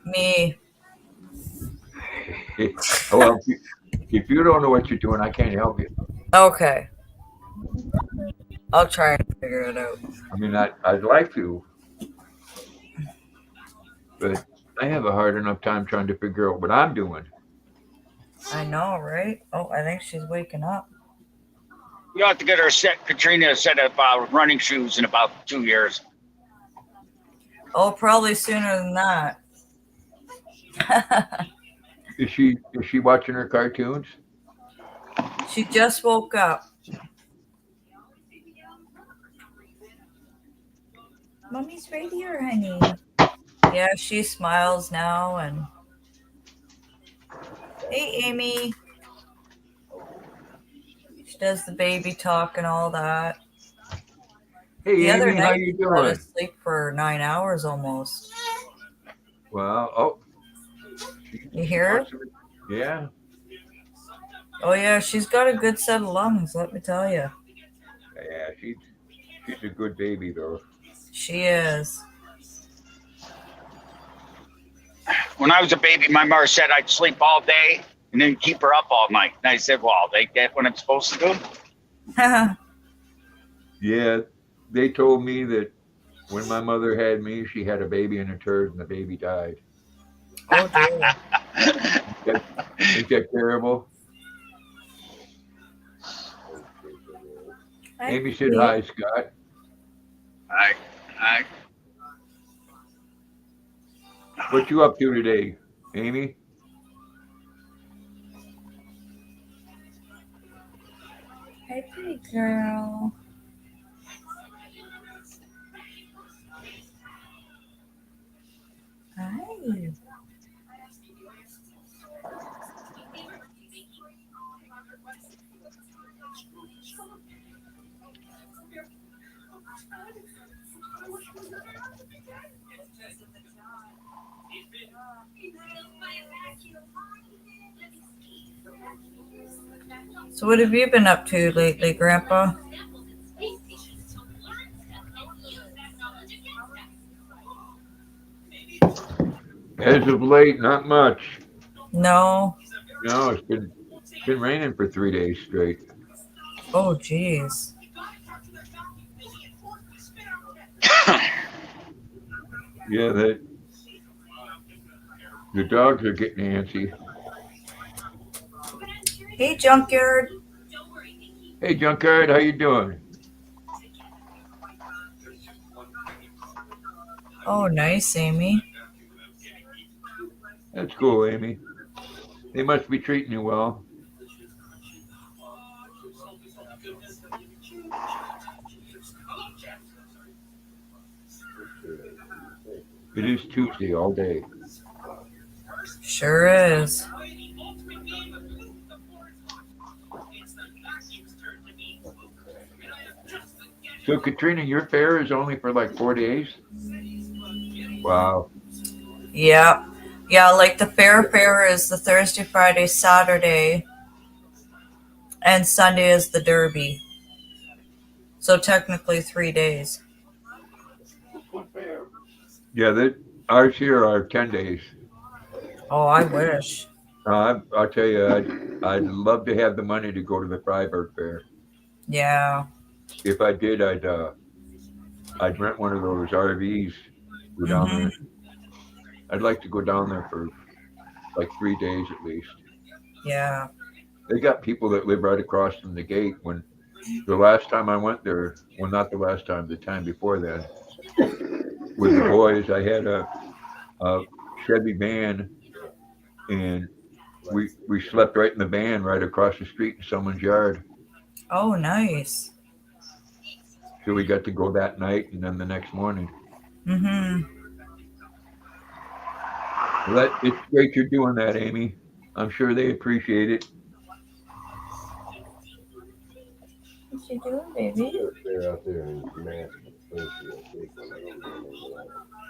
Me. Well, if you don't know what you're doing, I can't help you. Okay. I'll try and figure it out. I mean, I'd like to, but I have a hard enough time trying to figure out what I'm doing. I know, right? Oh, I think she's waking up. You have to get her Katrina a set of running shoes in about 2 years. Oh, probably sooner than that. Is she watching her cartoons? She just woke up. Mommy's right here, honey. Yeah, she smiles now and hey, Amy. She does the baby talk and all that. Hey, the Amy, other how night, you she fell doing? asleep for 9 hours almost. Well, oh. You hear her? Yeah. Oh yeah, she's got a good set of lungs, let me tell you. Yeah, she's a good baby though. She is. When I was a baby, my mother said I'd sleep all day and then keep her up all night. And I said, well, I'll take that what I'm supposed to do. Yeah, they told me that When my mother had me, she had a baby in a turd, and the baby died. Oh dear. Ain't that terrible? Amy said hi, Scott. I What you up to today, Amy? Hi, pretty girl. Hi. So what have you been up to lately, Grandpa? As of late, not much. No. No, it's been raining for 3 days straight. Oh, jeez. Yeah, the dogs are getting antsy. Hey, Junkyard. Hey, Junkyard, how you doing? Oh, nice, Amy. That's cool, Amy. They must be treating you well. It is Tuesday all day. Sure is. So, Katrina, your fair is only for like 4 days? Wow. Yeah. Yeah, like the fair is the Thursday, Friday, Saturday, and Sunday is the Derby. So technically 3 days. Yeah, ours here are 10 days. Oh, I wish. I'll tell you, I'd love to have the money to go to the Freiburg Fair. Yeah. If I did, I'd rent one of those RVs, go down there. I'd like to go down there for like 3 days at least. Yeah. They got people that live right across from the gate. When the last time I went there, well, not the last time, the time before that, with the boys, I had a Chevy van, and we slept right in the van right across the street in someone's yard. Oh, nice. So we got to go that night and then the next morning. Mm-hmm. Well, it's great you're doing that, Amy. I'm sure they appreciate it. What you doing, baby? They're out there in Nashville.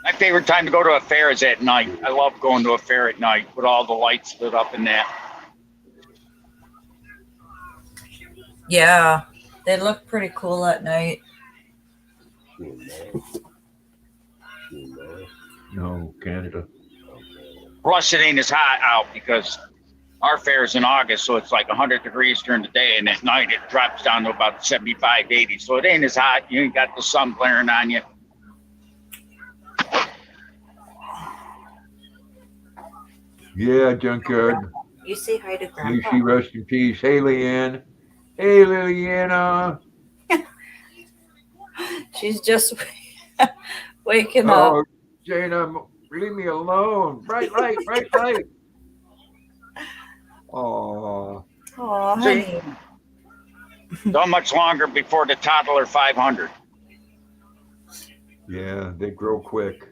my favorite time to go to a fair is at night. I love going to a fair at night with all the lights lit up and that. Yeah. They look pretty cool at night. No, Canada. Plus, it ain't as hot out because our fair is in August, so it's like 100 degrees during the day, and at night it drops down to about 75, 80. So it ain't as hot. You ain't got the sun blaring on you. Yeah, Junkyard. You say hi to May Grandpa. she rest in peace. Hey, Leanne. Hey, Liliana. She's just waking Oh, up. Jana, leave me alone. Bright light, bright light. Oh, Oh, See? honey. Not much longer before the toddler 500. yeah, they grow quick.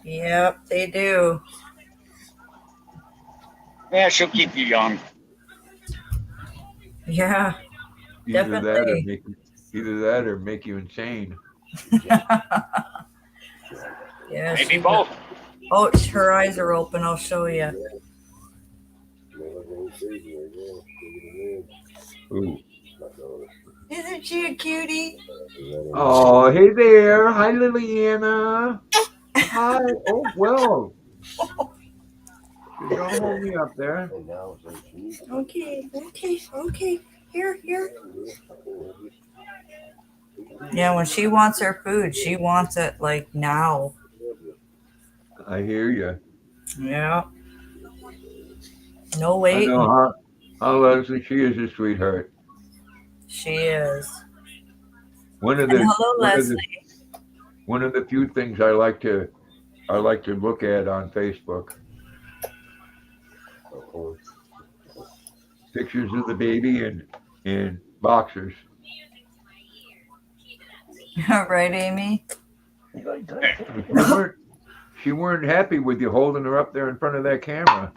Yep, they do. Yeah, she'll keep you young. Yeah. Either Definitely. that or make you insane. Yeah. Maybe both. Oh, her eyes are open. I'll show you. Ooh. Isn't she a cutie? Oh, hey there. Hi, Liliana. Hi. Oh, well. You're going to hold me up there. Okay. here, here. Yeah, when she wants her food, she wants it like now. I hear you. Yeah. No I waiting. know how Leslie, she is a sweetheart. She is. One of And the hello, one of the Leslie. one of the few things I like to look at on Facebook. Pictures of the baby and boxers. Right, Amy? She weren't happy with you holding her up there in front of that camera.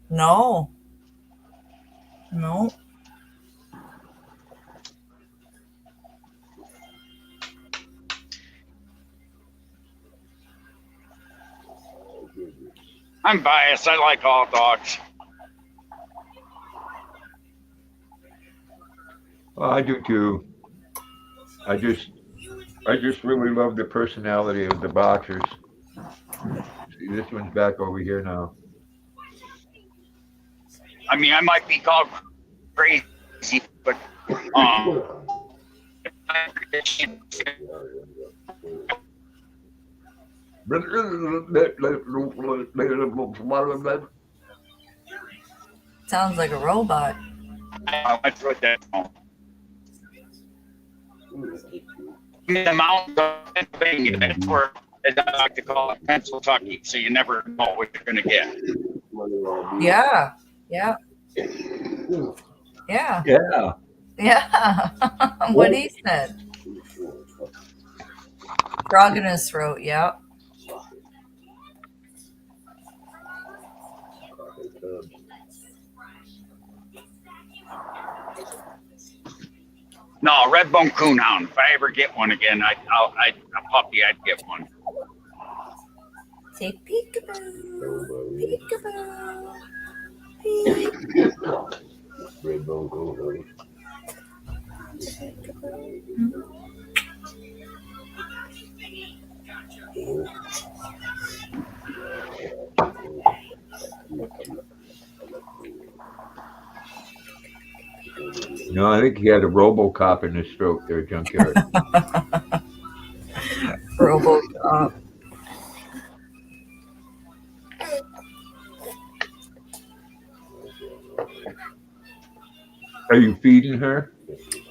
No. No. I'm biased. I like all dogs. Well, I do too. I just really love the personality of the boxers. See, this one's back over here now. I mean, I might be called crazy, but Sounds like a robot. I went through that. The mountains of Pennsylvania, that's where, as I like to call it, Pennsylvania. So you never know what you're going to get. Yeah. Yeah. Yeah. Yeah. Yeah. What he said. Frog in his throat. Yeah. No, Redbone Coonhound. If I ever get one again, a puppy, I'd get one. Say peekaboo. Peekaboo. Redbone Coonhound. No, I think he had a RoboCop in his throat there, Junkyard. Robocop. Are you feeding her?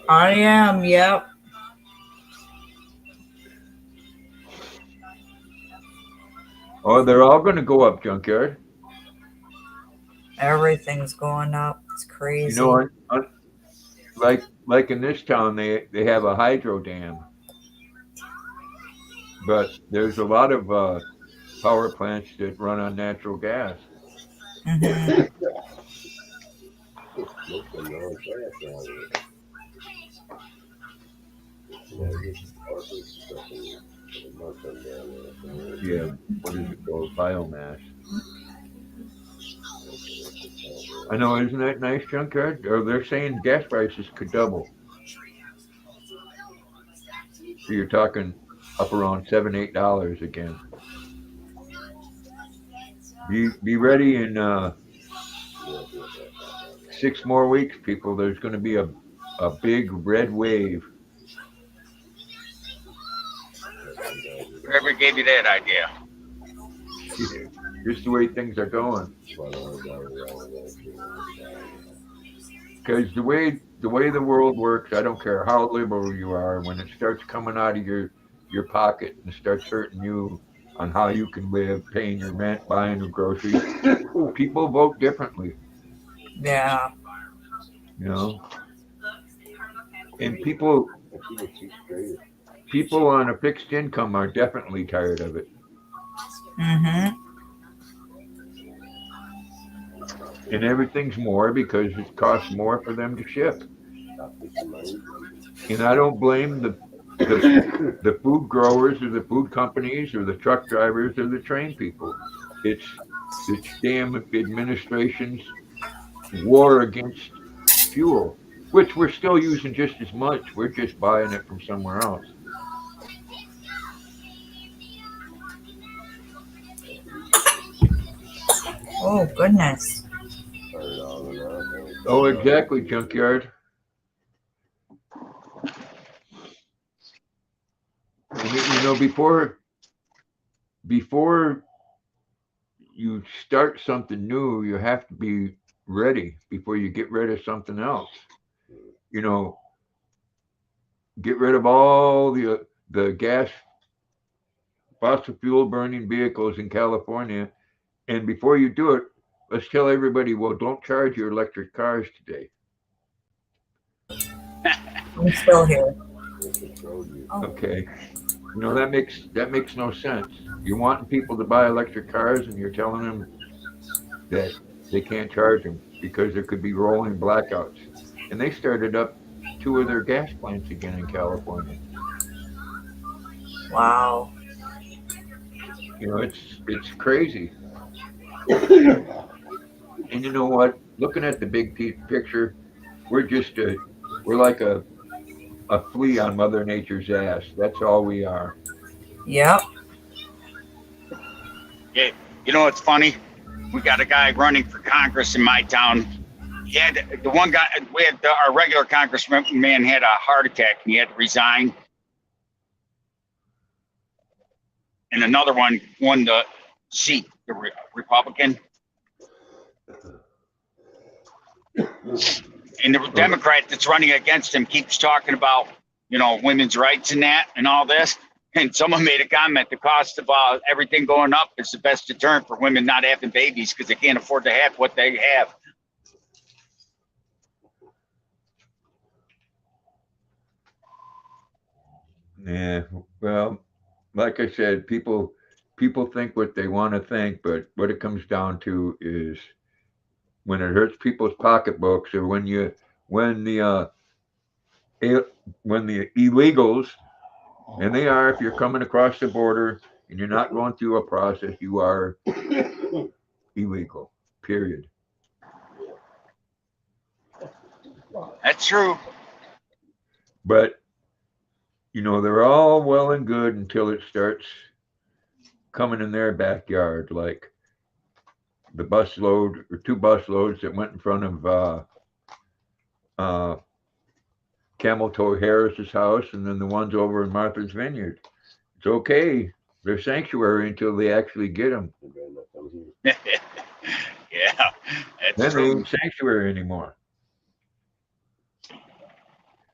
I am. Yep. Oh, they're all going to go up, Junkyard. Everything's going up. It's crazy. You know, like in this town, they have a hydro dam, but there's a lot of power plants that run on natural gas. Mhm. Yeah, what is it called? Biomass. I know, isn't that nice, Junkyard? Or they're saying gas prices could double. So you're talking up around $7, $8 again. Be ready in 6 more weeks, people. There's going to be a big red wave. Whoever gave you that idea? Just the way things are going. Because the way the world works, I don't care how liberal you are, when it starts coming out of your pocket and starts hurting you on how you can live, paying your rent, buying your groceries, people vote differently. Yeah. You know? And people on a fixed income are definitely tired of it. Mm-hmm. And everything's more because it costs more for them to ship. And I don't blame the food growers or the food companies or the truck drivers or the train people. It's damn administration's war against fuel, which we're still using just as much. We're just buying it from somewhere else. Oh, goodness. Oh, exactly, Junkyard. you know, before you start something new, you have to be ready before you get rid of something else. You know, get rid of all the gas fossil fuel burning vehicles in California, and before you do it, let's tell everybody, well, don't charge your electric cars today. I'm still here. Oh, Okay. You know, that makes no sense. You're wanting people to buy electric cars and you're telling them that they can't charge them because there could be rolling blackouts. And they started up 2 of their gas plants again in California. wow. You know, it's crazy. And you know what? Looking at the big picture, we're like a flea on Mother Nature's ass. That's all we are. Yep. Yeah, you know what's funny? We got a guy running for Congress in my town. He had the one guy. We had our regular congressman had a heart attack and he had to resign. And another one won the seat, the Republican. And the Democrat that's running against him keeps talking about, you know, women's rights and that and all this. And someone made a comment, the cost of everything going up is the best deterrent for women not having babies because they can't afford to have what they have. Yeah, well, like I said, people think what they want to think, but what it comes down to is when it hurts people's pocketbooks, or when the illegals, and they are, if you're coming across the border and you're not going through a process, you are illegal. Period. That's true. But you know, they're all well and good until it starts coming in their backyard, like the busload or 2 busloads that went in front of Camel Toe Harris's house, and then the ones over in Martha's Vineyard. It's okay. They're sanctuary until they actually get them. Yeah, that's Then they true. ain't sanctuary anymore.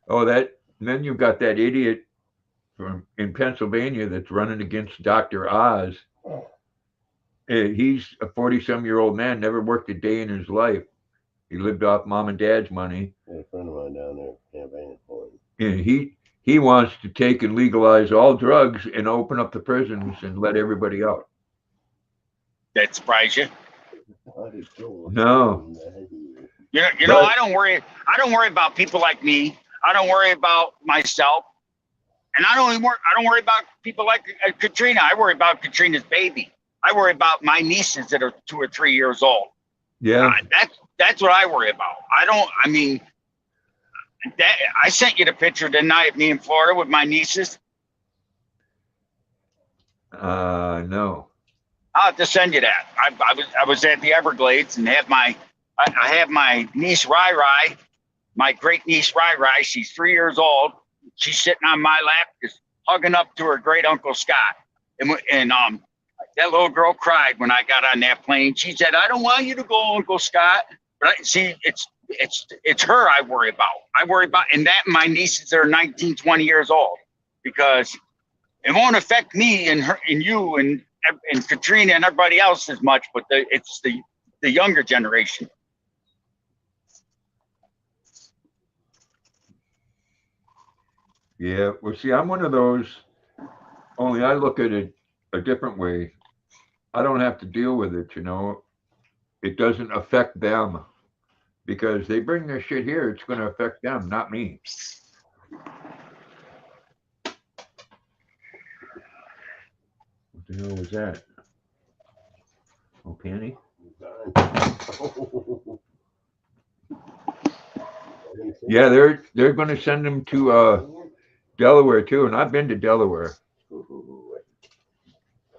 Oh, then you've got that idiot in Pennsylvania that's running against Dr. Oz. He's a 40-some-year-old man, never worked a day in his life. He lived off mom and dad's money. Got a friend of mine down there campaigning for him. And he wants to take and legalize all drugs and open up the prisons and let everybody out. That surprised you? No. You know, I don't worry about people like me. I don't worry about myself. And I don't worry about people like Katrina. I worry about Katrina's baby. I worry about my nieces that are 2 or 3 years old. Yeah. That's what I worry about. I sent you the picture the night of me in Florida with my nieces. No. I'll have to send you that. I was at the Everglades and I have my niece Rai, my great niece Rai. She's 3 years old. She's sitting on my lap, just hugging up to her great uncle Scott. And that little girl cried when I got on that plane. She said, "I don't want you to go, Uncle Scott." But it's her I worry about. And that my nieces that are 19, 20 years old, because it won't affect me and her and you and Katrina and everybody else as much, but it's the younger generation. Yeah. Well, see, I'm one of those, only I look at it a different way. I don't have to deal with it, you know. It doesn't affect them because they bring their shit here. It's going to affect them, not me. What the hell was that? Oh, Penny? Yeah, they're going to send them to Delaware too, and I've been to Delaware.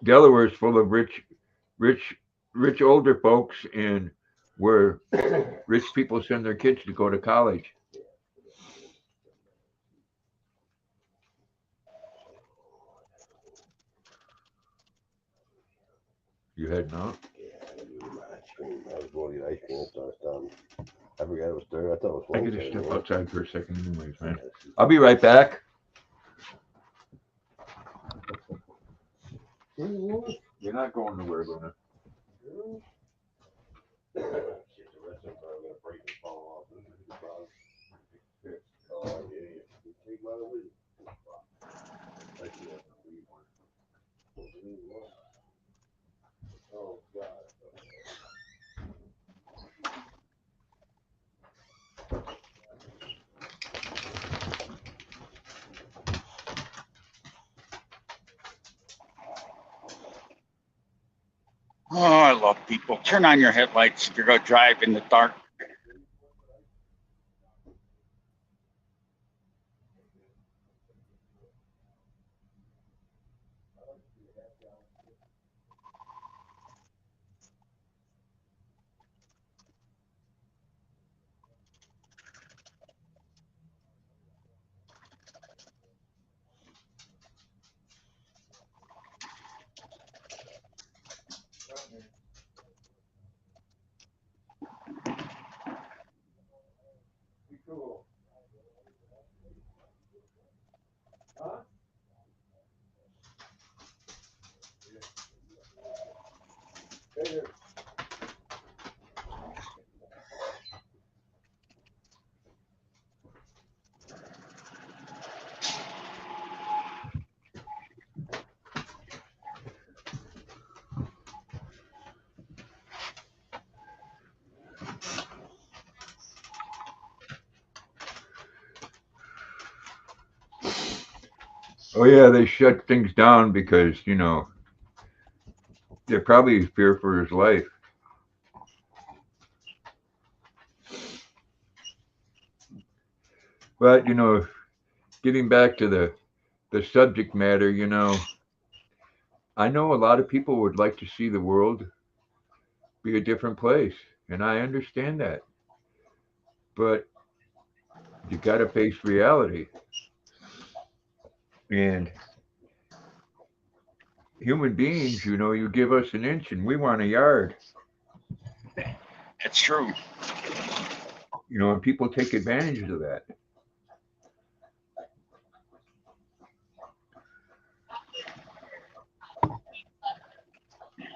Delaware is full of rich older folks, and where rich people send their kids to go to college. You heading out? Yeah, I gotta do my ice cream. I was going to get ice cream. I thought it was down. I forgot it was Thursday. I thought it was I Wednesday. gotta step man. outside for a second anyways, man. Yeah, I'll be right back. Where you going? You're not going nowhere, Luna. Shit, the rest of them are gonna break and fall off. Oh, yeah, yeah. Take mine with you. Actually, that's a weed one. Oh, God. Oh, I love people. Turn on your headlights if you're going to drive in the dark. Cool. Huh? Hey there. Oh yeah, they shut things down because, you know, they're probably fear for his life. But, you know, getting back to the subject matter, you know, I know a lot of people would like to see the world be a different place, and I understand that. But you got to face reality. And human beings, you know, you give us an inch and we want a yard, That's true. you know, and people take advantage of that.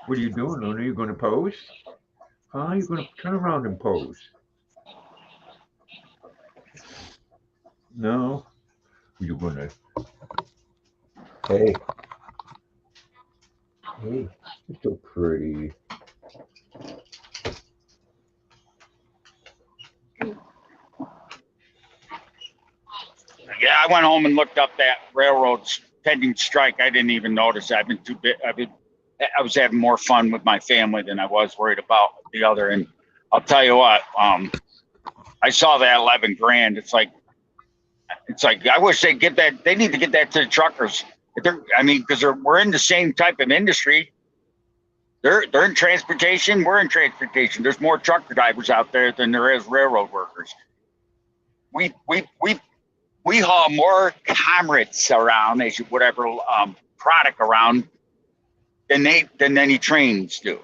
What are you doing, Luna? You going to pose? Huh? You going to turn around and pose? No? You're going to. Hey, hey, you're so pretty. Yeah, I went home and looked up that railroad's pending strike. I didn't even notice. I've been too bit. I was having more fun with my family than I was worried about the other. And I'll tell you what, I saw that 11 grand. It's like I wish they'd get that. They need to get that to the truckers. I mean, because we're in the same type of industry. They're in transportation. We're in transportation. There's more truck drivers out there than there is railroad workers. We we we we haul more comrades around, as whatever product around than any trains do.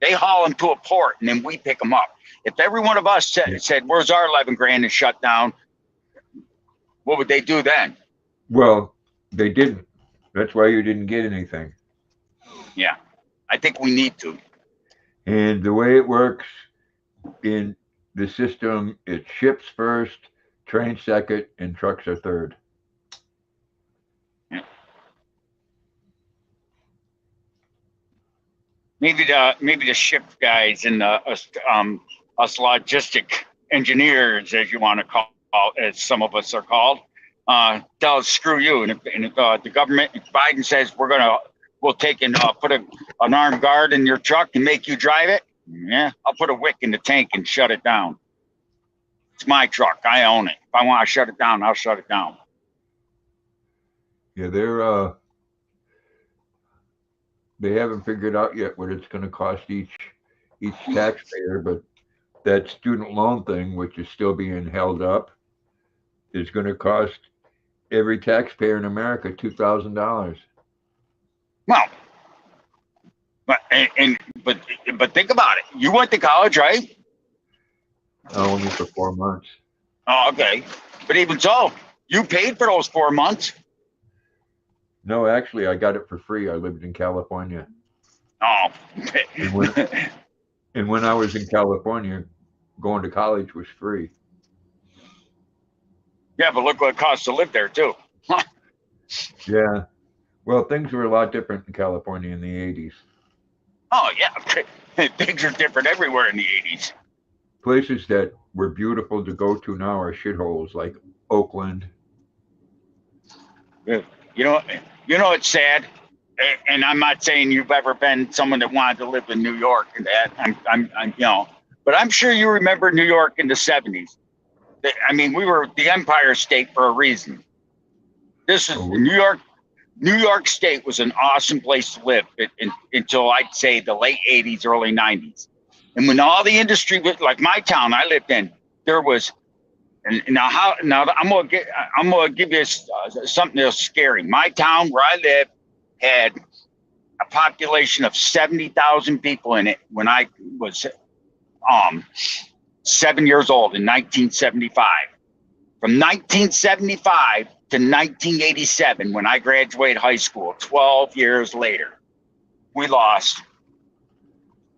They haul them to a port and then we pick them up. If every one of us said, "Where's our 11 grand?" and shut down, what would they do then? Well, they didn't. That's why you didn't get anything. Yeah, I think we need to. And the way it works in the system, it ships first, trains second, and trucks are third. Yeah. Maybe the ship guys and us logistic engineers, as you want to call, as some of us are called, tell us screw you. And if the government, if Biden says we'll take and put an armed guard in your truck and make you drive it, yeah, I'll put a wick in the tank and shut it down. It's my truck. I own it. If I want to shut it down, I'll shut it down. Yeah, they haven't figured out yet what it's going to cost each taxpayer, but that student loan thing, which is still being held up, is going to cost every taxpayer in America $2,000. Well, but But think about it. You went to college, right? Only for 4 months. Oh, okay. But even so, you paid for those 4 months. No, actually, I got it for free. I lived in California. Oh. And when I was in California, going to college was free. Yeah, but look what it costs to live there too. Yeah. Well, things were a lot different in California in the 80s. Oh yeah, things are different everywhere in the 80s. Places that were beautiful to go to now are shitholes, like Oakland. You know, it's sad, and I'm not saying you've ever been someone that wanted to live in New York and that. I'm but I'm sure you remember New York in the 70s. I mean, we were the Empire State for a reason. This is New York. New York State was an awesome place to live until I'd say the late 80s, early 90s. And when all the industry was like my town I lived in, there was, and now I'm gonna give you something that's scary. My town where I lived had a population of 70,000 people in it when I was 7 years old in 1975. From 1975 to 1987, when I graduated high school, 12 years later, we lost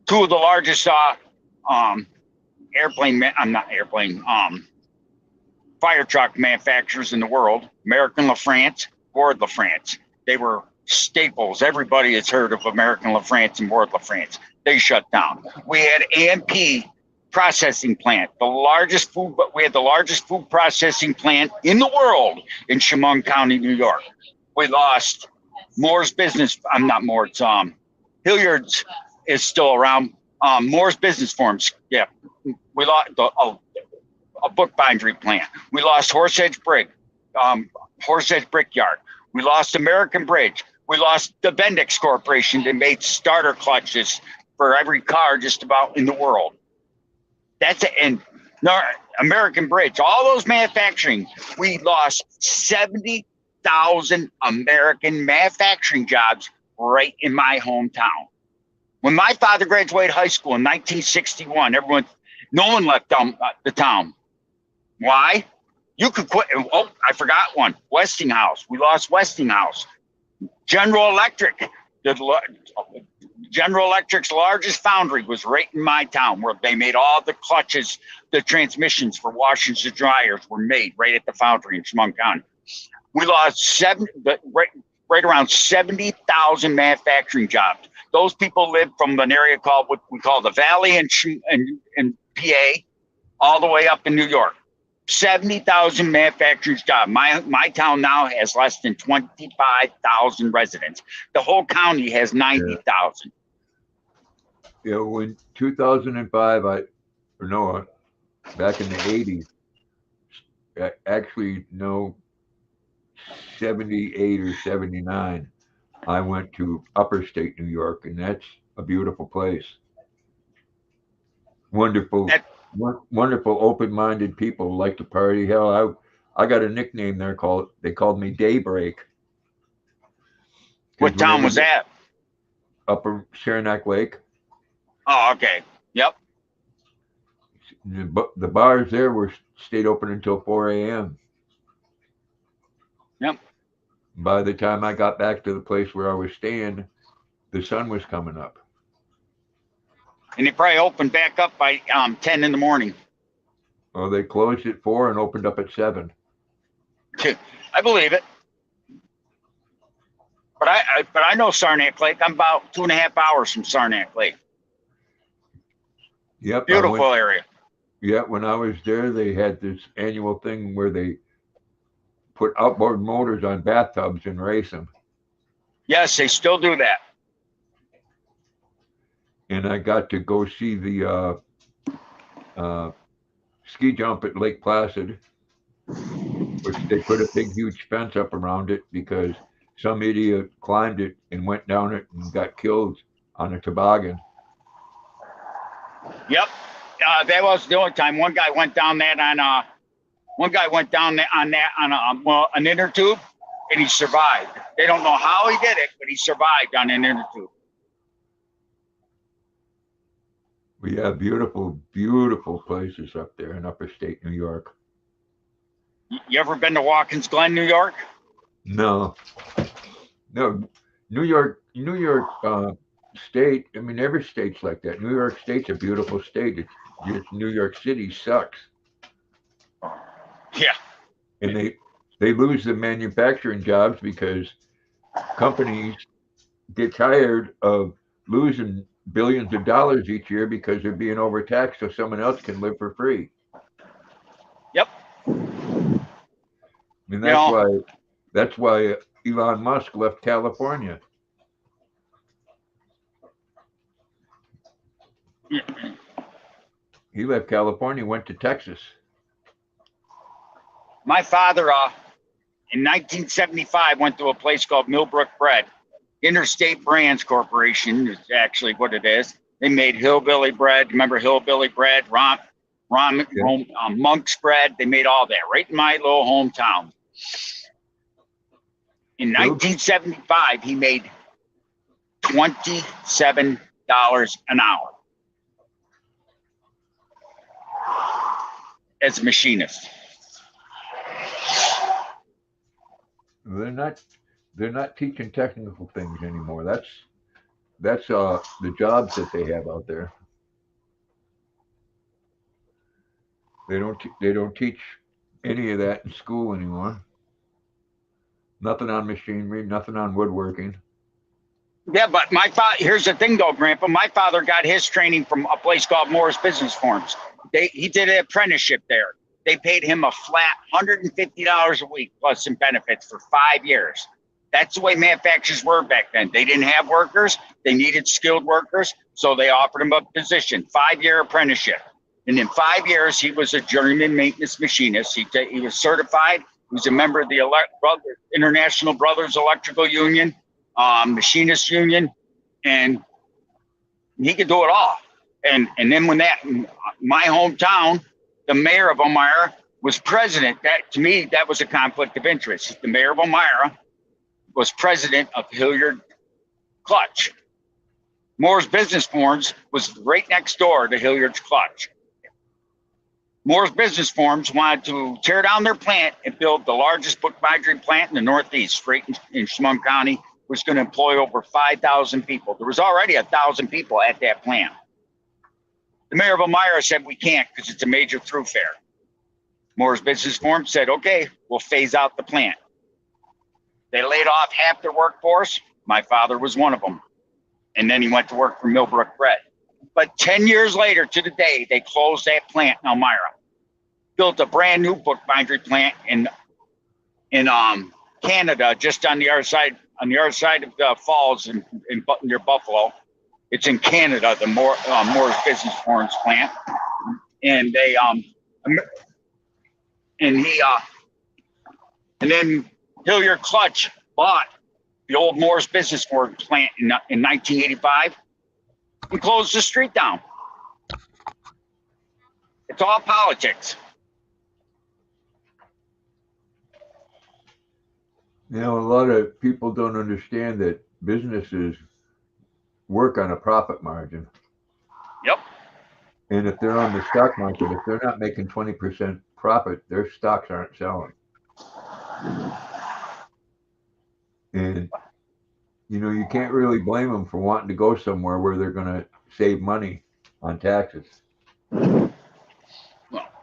two of the largest fire truck manufacturers in the world, American LaFrance, Ford LaFrance. They were staples. Everybody has heard of American LaFrance and Ford LaFrance. They shut down. We had AMP processing plant, we had the largest food processing plant in the world in Chemung County, New York. We lost Moore's Business. Hilliard's is still around. Moore's Business Forms. Yeah, we lost a bookbindery plant. We lost Horsedge Brickyard. We lost American Bridge. We lost the Bendix Corporation that made starter clutches for every car just about in the world. And American Bridge, all those manufacturing, we lost 70,000 American manufacturing jobs right in my hometown. When my father graduated high school in 1961, no one left the town. Why? You could quit. Oh, I forgot one. Westinghouse. We lost Westinghouse. General Electric. General Electric's largest foundry was right in my town, where they made all the clutches, the transmissions for washers and dryers were made right at the foundry in Chemung County. We lost right around 70,000 manufacturing jobs. Those people lived from an area called what we call the Valley in PA, all the way up in New York. 70,000 manufacturers jobs. My town now has less than 25,000 residents. The whole county has 90,000. Yeah, when 2005, back in the 80s, actually, no, 78 or 79, I went to Upper State New York, and that's a beautiful place. Wonderful, wonderful, open-minded people like to party. Hell, I got a nickname there they called me Daybreak. What town was that? Upper Saranac Lake. Oh, okay. Yep. The bars there stayed open until 4 a.m. Yep. By the time I got back to the place where I was staying, the sun was coming up. And they probably opened back up by 10 in the morning. Well, they closed at 4 and opened up at 7. I believe it. But I know Saranac Lake. I'm about 2.5 hours from Saranac Lake. Yep. Beautiful area. Yeah, when I was there, they had this annual thing where they put outboard motors on bathtubs and race them. Yes, they still do that. And I got to go see the ski jump at Lake Placid, which they put a big, huge fence up around it because some idiot climbed it and went down it and got killed on a toboggan. Yep, that was the only time. One guy went down that on an inner tube, and he survived. They don't know how he did it, but he survived on an inner tube. We have beautiful, beautiful places up there in upstate New York. You ever been to Watkins Glen, New York? No, no, New York, State. I mean, every state's like that. New York State's a beautiful state. It's just New York City sucks, Yeah. and they lose the manufacturing jobs because companies get tired of losing billions of dollars each year because they're being overtaxed, so someone else can live for free. Yep. I mean, know- that's why Elon Musk left California. He left California, went to Texas. My father, in 1975, went to a place called Millbrook Bread. Interstate Brands Corporation is actually what it is. They made hillbilly bread. Remember hillbilly bread? Monk's bread. They made all that right in my little hometown. In 1975, he made $27 an hour as a machinist. They're not teaching technical things anymore. That's the jobs that they have out there. They don't teach any of that in school anymore. Nothing on machinery, nothing on woodworking. Yeah, but my father, here's the thing though, Grandpa. My father got his training from a place called Moore's Business Forms. He did an apprenticeship there. They paid him a flat $150 a week plus some benefits for 5 years. That's the way manufacturers were back then. They didn't have workers. They needed skilled workers. So they offered him a position, 5-year apprenticeship. And in 5 years, he was a journeyman maintenance machinist. He was certified. He was a member of the International Brothers Electrical Union, Machinist Union, and he could do it all. And then when my hometown, the mayor of Elmira was president. That to me, that was a conflict of interest. The mayor of Elmira was president of Hilliard Clutch. Moore's Business Forms was right next door to Hilliard's Clutch. Moore's Business Forms wanted to tear down their plant and build the largest bookbindery plant in the Northeast, right in Chemung County, was going to employ over 5,000 people. There was already 1,000 people at that plant. The mayor of Elmira said, we can't because it's a major thoroughfare. Moore's Business Forms said, okay, we'll phase out the plant. They laid off half their workforce. My father was one of them. And then he went to work for Millbrook Bread. But 10 years later to the day, they closed that plant in Elmira, built a brand new bookbindery plant in Canada, just on the other side of the falls near Buffalo. It's in Canada, the Moore's Business Forms plant. And they and then Hilliard Clutch bought the old Moore's Business Forms plant in 1985 and closed the street down. It's all politics. You know, a lot of people don't understand that businesses work on a profit margin. Yep. And if they're on the stock market, if they're not making 20% profit, their stocks aren't selling. And, you know, you can't really blame them for wanting to go somewhere where they're going to save money on taxes.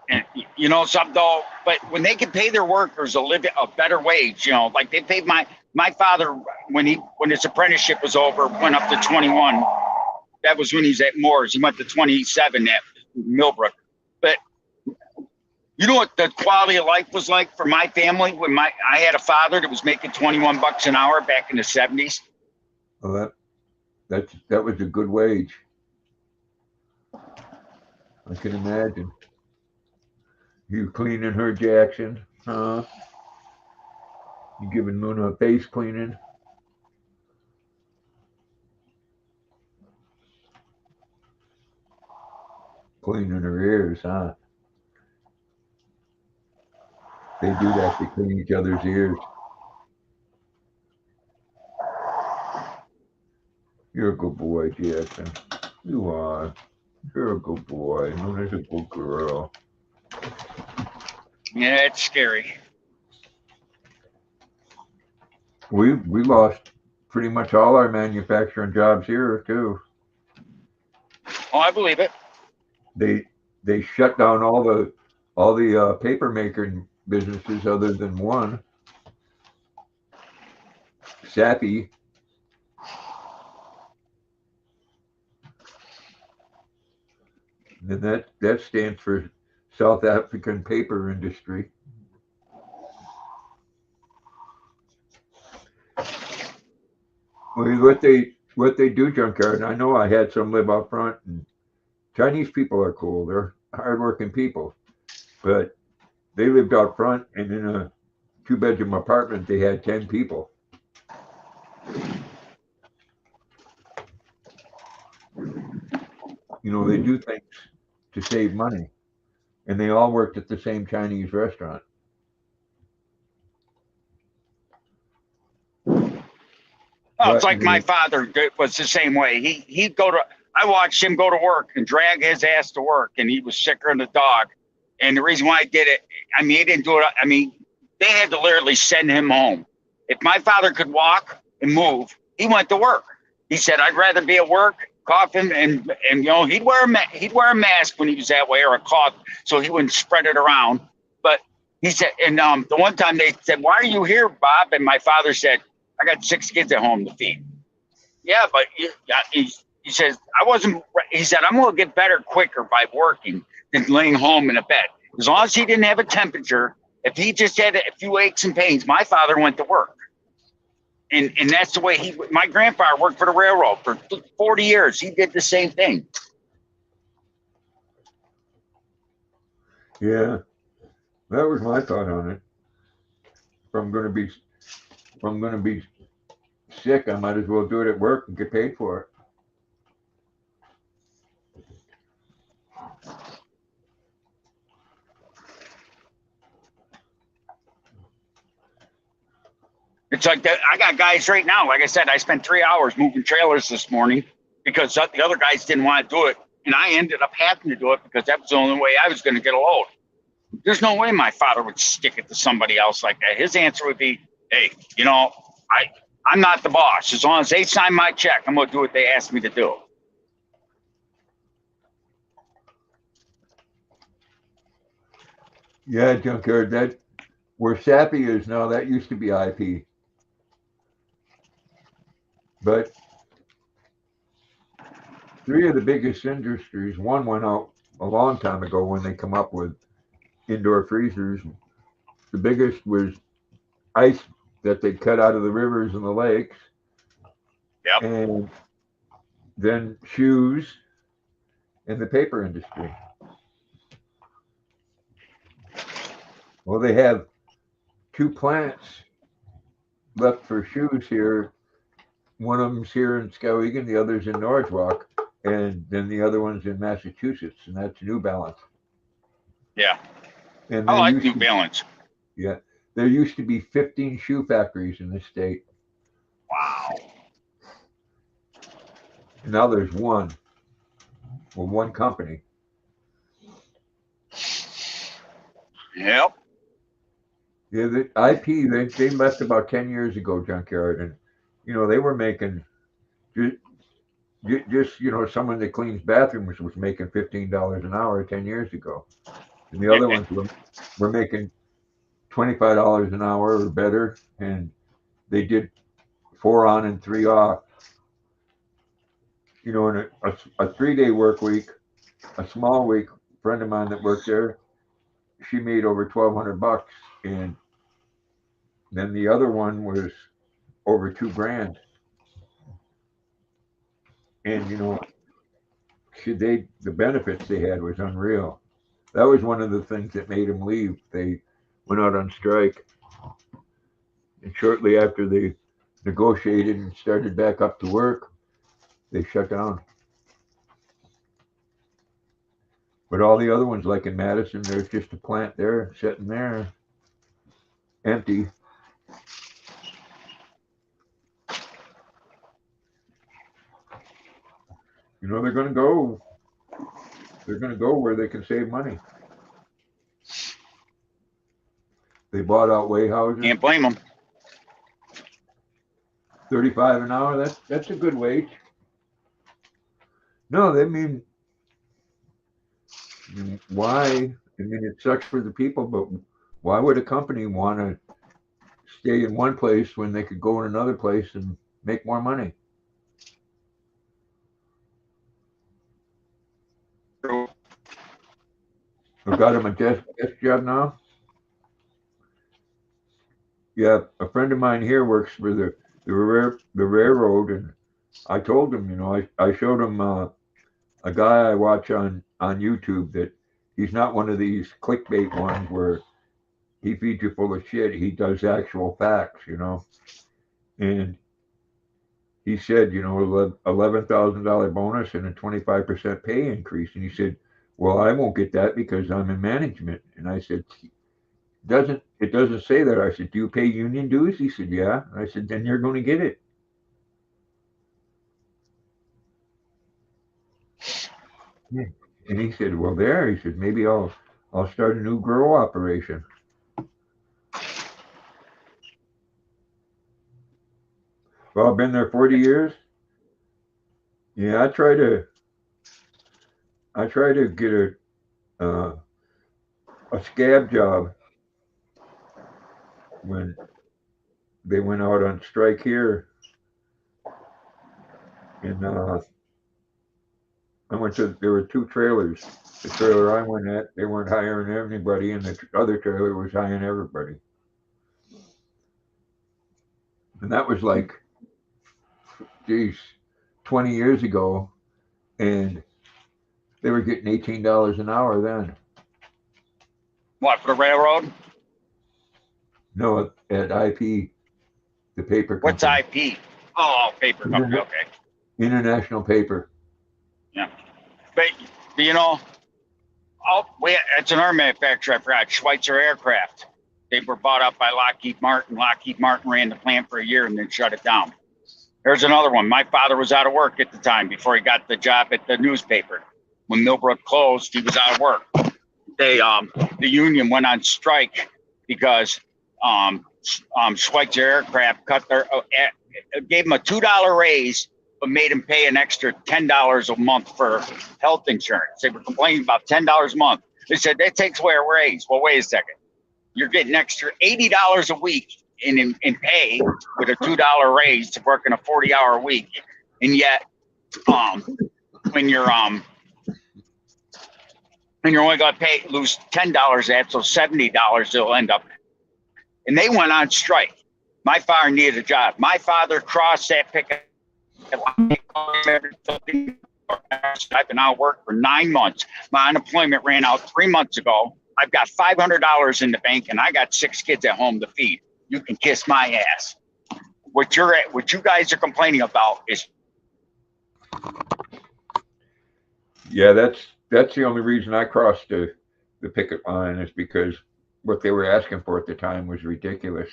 And you know something though, but when they can pay their workers a better wage, you know, like they paid my father when his apprenticeship was over, went up to 21. That was when he's at Moore's. He went to 27 at Millbrook. But you know what the quality of life was like for my family when I had a father that was making $21 an hour back in the 70s. Well, that was a good wage. I can imagine. You cleaning her, Jackson? Huh? You giving Luna a face cleaning? Cleaning her ears, huh? They do that to clean each other's ears. You're a good boy, Jackson. You are. You're a good boy. Luna's a good girl. Yeah, it's scary. We lost pretty much all our manufacturing jobs here too. Oh, I believe it. They shut down all the paper making businesses other than one, Sappi. And that stands for South African Paper Industry. Well, what they do, Junkyard, and I know I had some live out front, and Chinese people are cool. They're hardworking people, but they lived out front, and in a 2-bedroom apartment, they had 10 people. You know, they do things to save money, and they all worked at the same Chinese restaurant. Oh, it's But like my father was the same way. He'd go to. I watched him go to work and drag his ass to work, and he was sicker than a dog. And the reason why I did it, I mean, he didn't do it. I mean, they had to literally send him home. If my father could walk and move, he went to work. He said, "I'd rather be at work, coughing, and you know, he'd wear a mask when he was that way, or a cloth, so he wouldn't spread it around." But he said, and the one time they said, "Why are you here, Bob?" And my father said, "I got 6 kids at home to feed." Yeah, but he says, I wasn't, he said, "I'm going to get better quicker by working than laying home in a bed." As long as he didn't have a temperature, if he just had a few aches and pains, my father went to work. And that's the way my grandfather worked for the railroad for 40 years. He did the same thing. Yeah, that was my thought on it. If I'm going to be sick, I might as well do it at work and get paid for it. It's like that. I got guys right now. Like I said, I spent 3 hours moving trailers this morning because the other guys didn't want to do it. And I ended up having to do it because that was the only way I was going to get a load. There's no way my father would stick it to somebody else like that. His answer would be, "Hey, you know, I'm not the boss. As long as they sign my check, I'm going to do what they asked me to do." Yeah, Junkyard, that where Sappi is now, that used to be IP. But 3 of the biggest industries, one went out a long time ago when they come up with indoor freezers. The biggest was ice that they cut out of the rivers and the lakes. Yep. And then shoes and the paper industry. Well, they have 2 plants left for shoes here. One of them's here in Skowhegan, the other's in Norwalk, and then the other one's in Massachusetts, and that's New Balance. Yeah. And I like New Balance. Yeah, there used to be 15 shoe factories in this state. Wow. And now there's one. Well, one company. Yep. Yeah, the IP, they left about 10 years ago, Junkyard, and you know they were making just you know someone that cleans bathrooms was making $15 an hour 10 years ago, and the other ones were making $25 an hour or better, and they did 4 on and 3 off. You know, in a 3-day work week, a small week. A friend of mine that worked there, she made over $1,200, and then the other one was over $2,000. And you know, the benefits they had was unreal. That was one of the things that made them leave. They went out on strike, and shortly after they negotiated and started back up to work, they shut down. But all the other ones, like in Madison, there's just a plant there, sitting there, empty. You know, they're going to go. They're going to go where they can save money. They bought out Weyerhaeuser. Can't blame them. 35 an hour. That's a good wage. No, they mean why? I mean, it sucks for the people, but why would a company want to stay in one place when they could go in another place and make more money? I've got him a desk job now. Yeah, a friend of mine here works for the railroad, and I told him, I showed him a guy I watch on YouTube that he's not one of these clickbait ones where he feeds you full of shit. He does actual facts, and he said, $11,000 bonus and a 25% pay increase, and he said, well, I won't get that because I'm in management. And I said, it doesn't say that. I said, do you pay union dues? He said, yeah. And I said, then you're going to get it. And he said, well, he said, maybe I'll start a new grow operation. Well, I've been there 40 years. Yeah, I try to get a scab job when they went out on strike here, and there were two trailers. The trailer I went at, they weren't hiring anybody, and the other trailer was hiring everybody. And that was like, 20 years ago, and they were getting $18 an hour then. What, for the railroad? No, at IP, the paper company. What's IP? Oh, paper company, okay. International Paper. Yeah. But it's an arm manufacturer, I forgot, Schweitzer Aircraft. They were bought up by Lockheed Martin. Lockheed Martin ran the plant for a year and then shut it down. There's another one. My father was out of work at the time before he got the job at the newspaper. When Millbrook closed, he was out of work. The union went on strike because Schweitzer Aircraft gave them a $2 raise, but made them pay an extra $10 a month for health insurance. They were complaining about $10 a month. They said that takes away a raise. Well, wait a second. You're getting extra $80 a week in pay with a $2 raise to work in a 40-hour week, and yet when you're only going to lose $10 of that, so $70 it'll end up. And they went on strike. My father needed a job. My father crossed that picket line. I've been out of work for 9 months. My unemployment ran out 3 months ago. I've got $500 in the bank, and I got 6 kids at home to feed. You can kiss my ass. What you guys are complaining about is. Yeah, that's the only reason I crossed the picket line, is because what they were asking for at the time was ridiculous.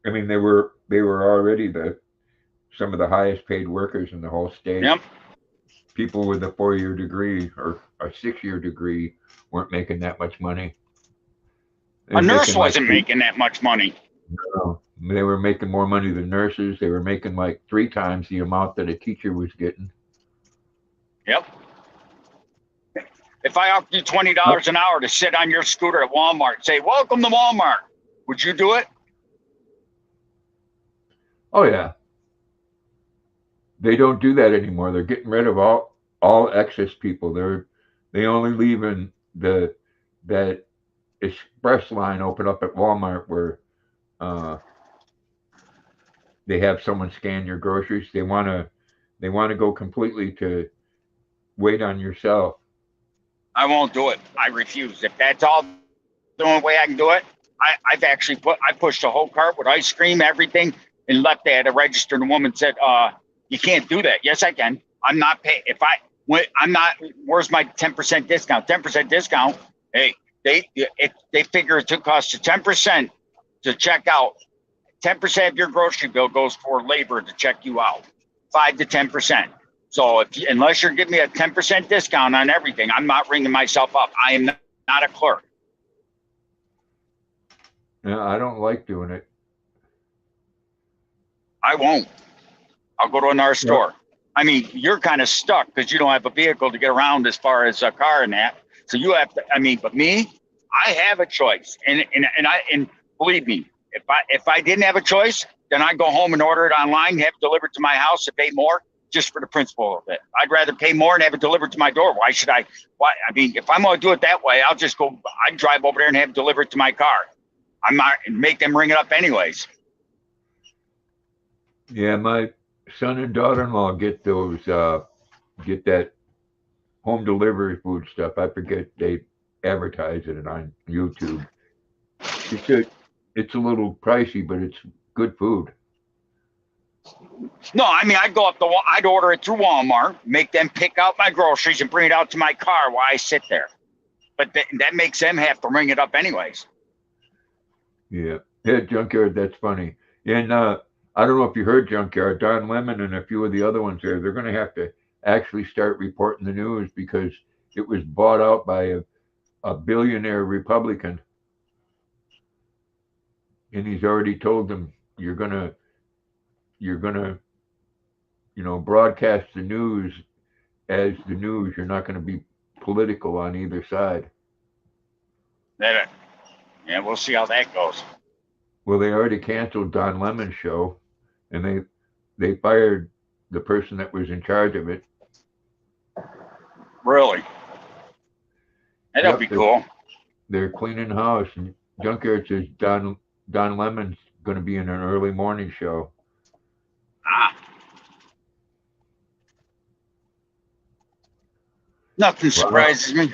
I mean, they were already some of the highest paid workers in the whole state. Yep. People with a 4-year degree or a 6-year degree weren't making that much money. A nurse wasn't making that much money. No, they were making more money than nurses. They were making like 3 times the amount that a teacher was getting. Yep. If I offered you $20 an hour to sit on your scooter at Walmart and say, "Welcome to Walmart," would you do it? Oh yeah. They don't do that anymore. They're getting rid of all excess people. They only leave in that express line open up at Walmart where they have someone scan your groceries. They want to go completely to wait on yourself. I won't do it. I refuse. If that's all the only way I can do it, I pushed a whole cart with ice cream, everything, and left there at a register. And the woman said, "You can't do that." Yes, I can. I'm not paying. I'm not. Where's my 10% discount? 10% discount. Hey, they figure it took cost you 10% to check out. 10% of your grocery bill goes for labor to check you out. 5 to 10%. So unless you're giving me a 10% discount on everything, I'm not ringing myself up. I am not a clerk. Yeah, I don't like doing it. I won't. I'll go to another store. I mean, you're kind of stuck because you don't have a vehicle to get around as far as a car and that. So you have to. I mean, but me, I have a choice, and believe me, if I didn't have a choice, then I'd go home and order it online, have it delivered to my house, and pay more just for the principle of it. I'd rather pay more and have it delivered to my door. Why should I? Why? I mean, if I'm going to do it that way, I'll just go. I'd drive over there and have it delivered to my car. I'm not make them ring it up anyways. Yeah, my son and daughter-in-law get those, get that home delivery food stuff. I forget they advertise it on YouTube. It's a little pricey, but it's good food. No, I mean, I'd order it through Walmart, make them pick out my groceries and bring it out to my car while I sit there. But that makes them have to ring it up anyways. Yeah, Junkyard, that's funny. And I don't know if you heard, Junkyard, Don Lemon and a few of the other ones there, they're going to have to actually start reporting the news because it was bought out by a billionaire Republican. And he's already told them, you're gonna, broadcast the news as the news. You're not going to be political on either side. Yeah, we'll see how that goes. Well, they already canceled Don Lemon's show, and they fired the person that was in charge of it. Really? That'll be cool. They're cleaning house, and Junkyard says Don Lemon's going to be in an early morning show. Nothing surprises me.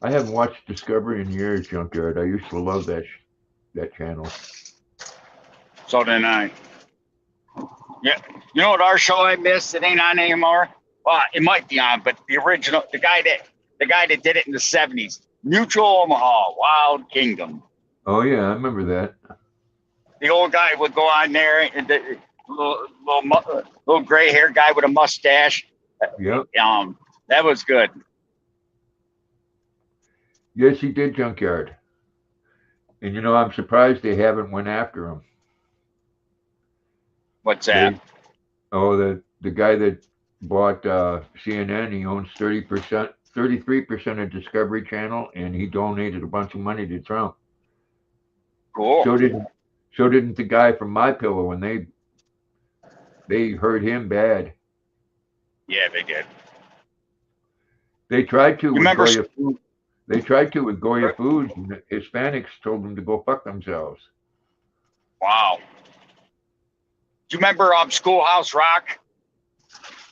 I haven't watched Discovery in years, Junkyard. I used to love that channel. So did I. Yeah, you know what our show I missed? It ain't on anymore. Well, it might be on, but the original, the guy that did it in the '70s, Mutual Omaha, Wild Kingdom. Oh yeah, I remember that. The old guy would go on there, and the little gray haired guy with a mustache. Yep. That was good. Yes, he did, Junkyard. And I'm surprised they haven't went after him. What's that? The guy that bought CNN, he owns 33% of Discovery Channel, and he donated a bunch of money to Trump. Cool. So didn't the guy from MyPillow when they hurt him bad. Yeah, they did. They tried to. Remember? They tried to with Goya Foods, and the Hispanics told them to go fuck themselves. Wow. Do you remember Schoolhouse Rock?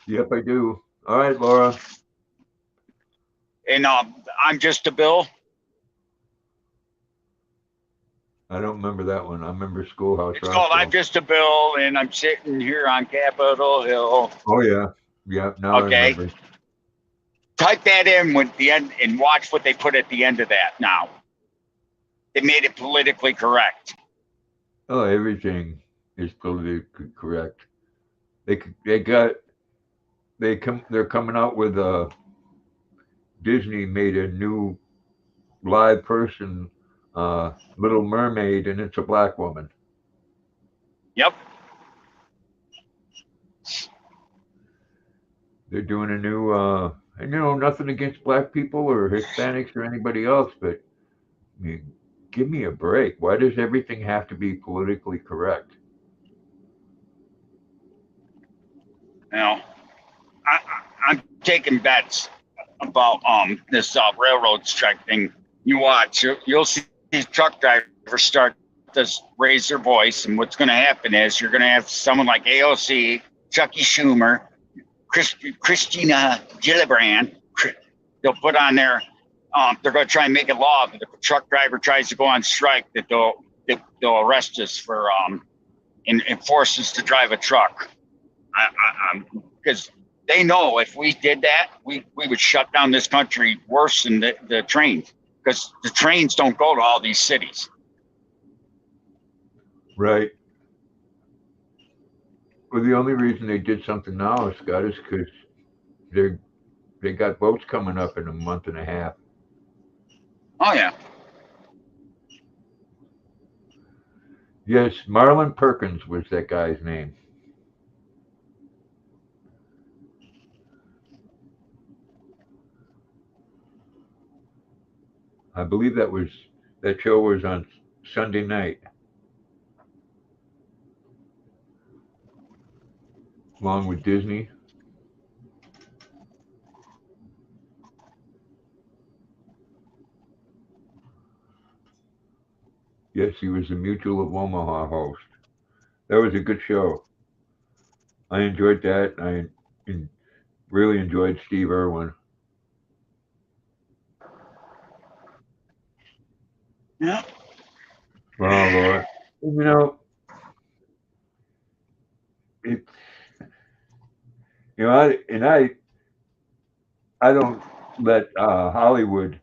Yep, I do. All right, Laura. And I'm Just a Bill. I don't remember that one. I remember Schoolhouse Rock. It's called I'm Just a Bill, and I'm sitting here on Capitol Hill. Oh, yeah. Yeah, now okay. I remember. Type that in with the end and watch what they put at the end of that now. They made it politically correct. Oh, everything is politically correct. They're coming out with Disney made a new live person, Little Mermaid, and it's a black woman. Yep. They're doing a new and nothing against black people or Hispanics or anybody else, but I mean, give me a break. Why does everything have to be politically correct? I'm taking bets about this railroad strike thing. You watch, you'll see these truck drivers start to raise their voice, and what's going to happen is you're going to have someone like AOC, Chucky Schumer, Christina Gillibrand. They'll put on there. They're going to try and make it law that if a truck driver tries to go on strike, that they'll arrest us for and force us to drive a truck. Because they know if we did that, we would shut down this country worse than the trains, because the trains don't go to all these cities. Right. Well, the only reason they did something now, Scott, is because they got votes coming up in a month and a half. Oh yeah. Yes, Marlon Perkins was that guy's name. I believe that show was on Sunday night, along with Disney. Yes, he was the Mutual of Omaha host. That was a good show. I enjoyed that. Really enjoyed Steve Irwin. Yeah. Oh Lord, you know it. I don't let Hollywood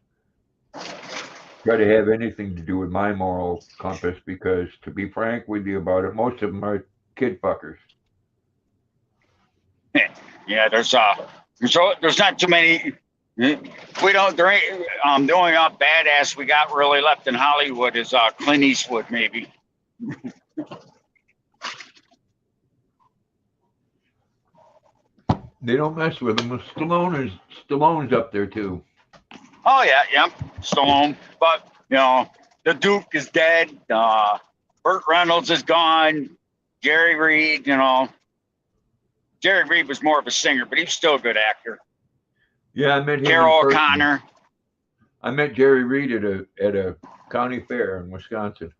try to have anything to do with my moral compass because, to be frank with you about it, most of them are kid fuckers. Yeah. There's not too many. We don't. There ain't. The only badass we got really left in Hollywood is Clint Eastwood, maybe. They don't mess with them. Stallone's up there too. Oh yeah, yeah. Stallone, but the Duke is dead. Burt Reynolds is gone. Jerry Reed, Jerry Reed was more of a singer, but he's still a good actor. Yeah, I met him. Carol O'Connor. I met Jerry Reed at a county fair in Wisconsin.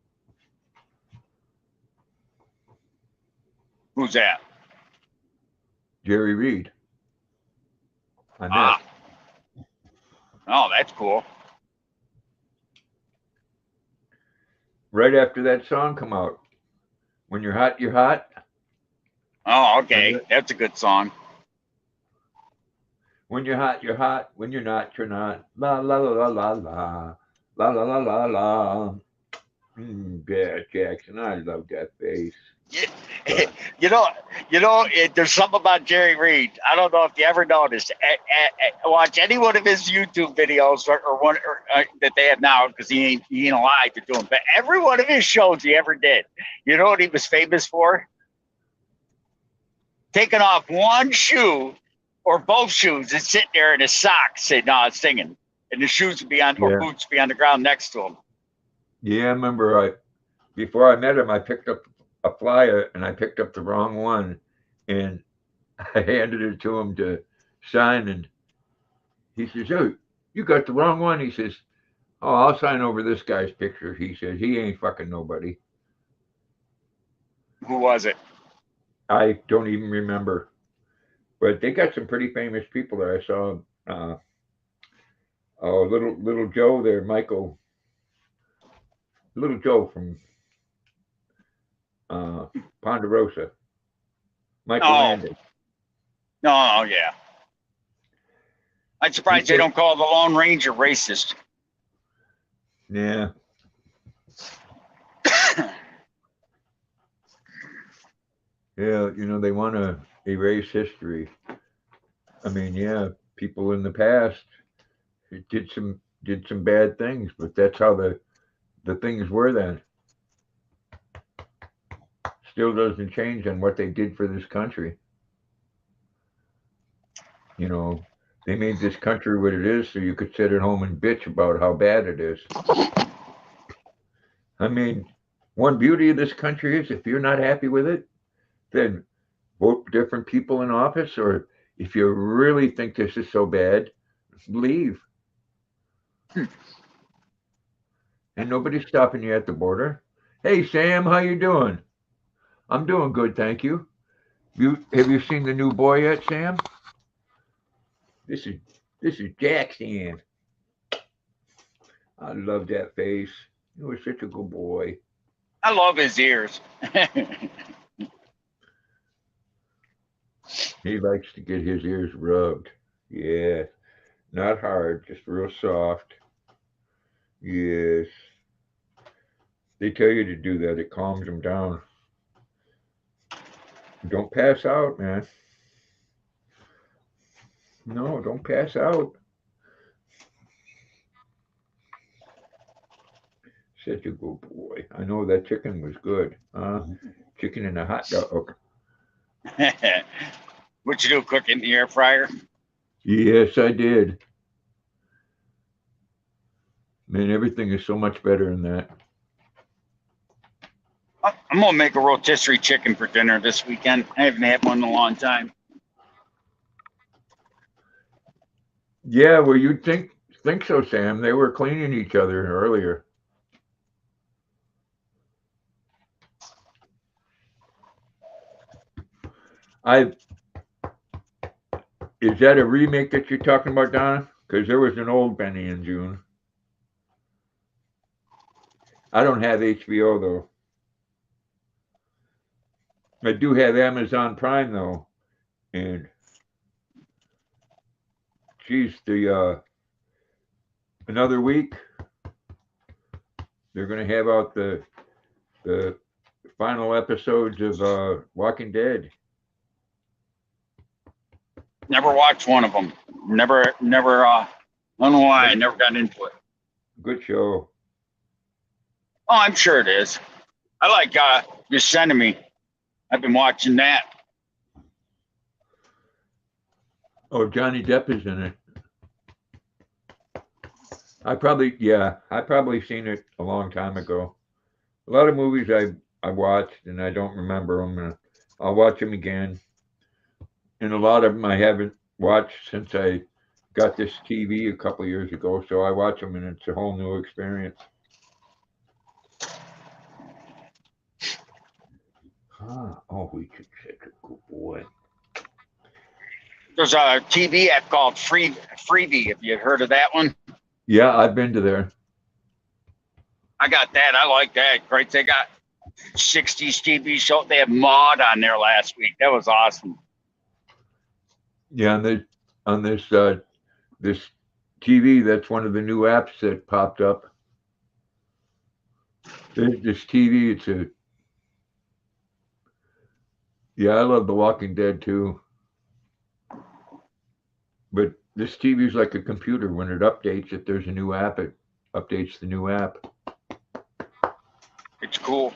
Who's that? Jerry Reed. I met. Oh, that's cool. Right after that song come out, When You're Hot, You're Hot. Oh, okay. That's a good song. When you're hot, you're hot. When you're not, you're not. La la la la la la. La la la la la. Yeah, Jackson, I love that bass. There's something about Jerry Reed. I don't know if you ever noticed. Watch any one of his YouTube videos or that they have now, because he ain't alive to do them. But every one of his shows he ever did, you know what he was famous for? Taking off one shoe or both shoes and sitting there in his socks and singing, and the shoes would be on or boots would be on the ground next to him. Yeah, I remember. Before I met him, I picked up a flyer and I picked up the wrong one, and I handed it to him to sign, and he says, "Oh, you got the wrong one." He says, "Oh, I'll sign over this guy's picture." He says, "He ain't fucking nobody." Who was it? I don't even remember, but they got some pretty famous people there. I saw little Joe there, little Joe from Ponderosa, Michael Landon. Oh, yeah. I'm surprised they don't call the Lone Ranger racist. Yeah. Yeah, they want to erase history. I mean, yeah, people in the past did some bad things, but that's how the things were then. Still doesn't change on what they did for this country. They made this country what it is so you could sit at home and bitch about how bad it is. I mean, one beauty of this country is if you're not happy with it, then vote different people in office, or if you really think this is so bad, leave. And nobody's stopping you at the border. Hey, Sam, how you doing? I'm doing good, thank you. Have you seen the new boy yet, Sam? This is Jackson. I love that face. He was such a good boy. I love his ears. He likes to get his ears rubbed. Yeah. Not hard, just real soft. Yes. They tell you to do that. It calms them down. Don't pass out, man. No, don't pass out. Such a good boy. I know that chicken was good. Chicken and a hot dog. What you do, cook in the air fryer? Yes, I did. Man, everything is so much better than that. I'm gonna make a rotisserie chicken for dinner this weekend. I haven't had one in a long time. Yeah, well, you'd think so, Sam. They were cleaning each other earlier. Is that a remake that you're talking about, Donna? Because there was an old Benny and June. I don't have HBO though. I do have Amazon Prime though, and geez, the another week they're going to have out the final episodes of Walking Dead. Never watched one of them. Never. I don't know why. I never got into it. Good show. Oh, I'm sure it is. I like Yosemite. I've been watching that. Oh, Johnny Depp is in it. I probably seen it a long time ago. A lot of movies I watched and I don't remember them. And I'll watch them again. And a lot of them I haven't watched since I got this TV a couple of years ago. So I watch them and it's a whole new experience. Oh, we could take a good boy. There's a TV app called Freebie. Have you heard of that one? Yeah, I've been to there. I got that. I like that. Great. They got 60s TV show. They had Maude on there last week. That was awesome. Yeah, on this TV, that's one of the new apps that popped up. This TV, I love The Walking Dead too. But this TV is like a computer. When it updates, if there's a new app, it updates the new app. It's cool.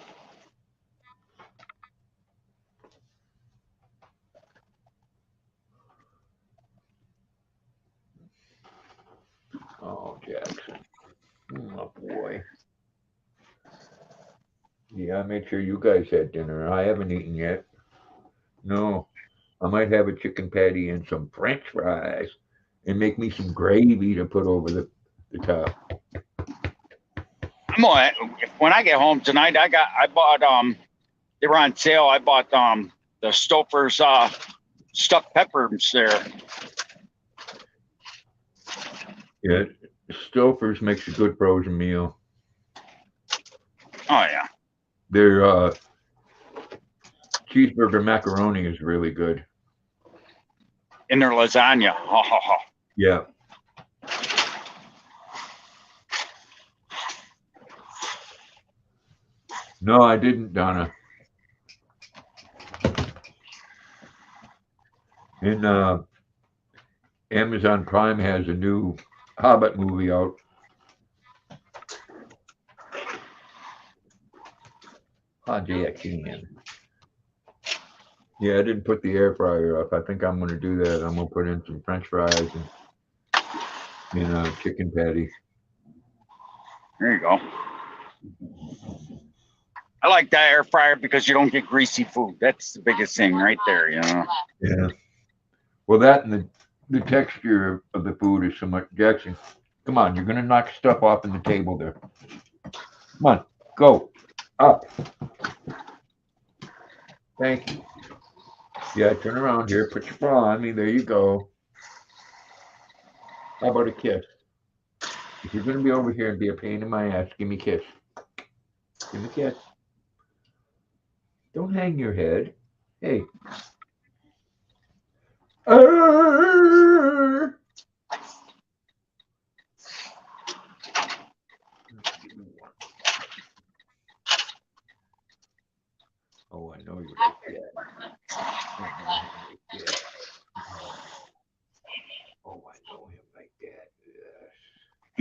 Oh, Jackson. Oh, boy. Yeah, I made sure you guys had dinner. I haven't eaten yet. No. I might have a chicken patty and some French fries and make me some gravy to put over the top. When I get home tonight, I bought they were on sale. I bought the Stouffer's stuffed peppers there. Yeah, Stouffer's makes a good frozen meal. Oh yeah. Their cheeseburger macaroni is really good. In their lasagna. Oh. Yeah. No, I didn't, Donna. And Amazon Prime has a new Hobbit movie out. Jackson. Yeah, I didn't put the air fryer up. I think I'm going to do that. I'm going to put in some French fries and a chicken patty. There you go. I like that air fryer because you don't get greasy food. That's the biggest thing right there, you know. Yeah. Well, that and the texture of the food is so much. Jackson, come on. You're going to knock stuff off in the table there. Come on. Go. Up. Thank you. Yeah, turn around here. Put your paw on me. There you go. How about a kiss? If you're going to be over here and be a pain in my ass, give me a kiss. Give me a kiss. Don't hang your head. Hey. Oh, I know you like that.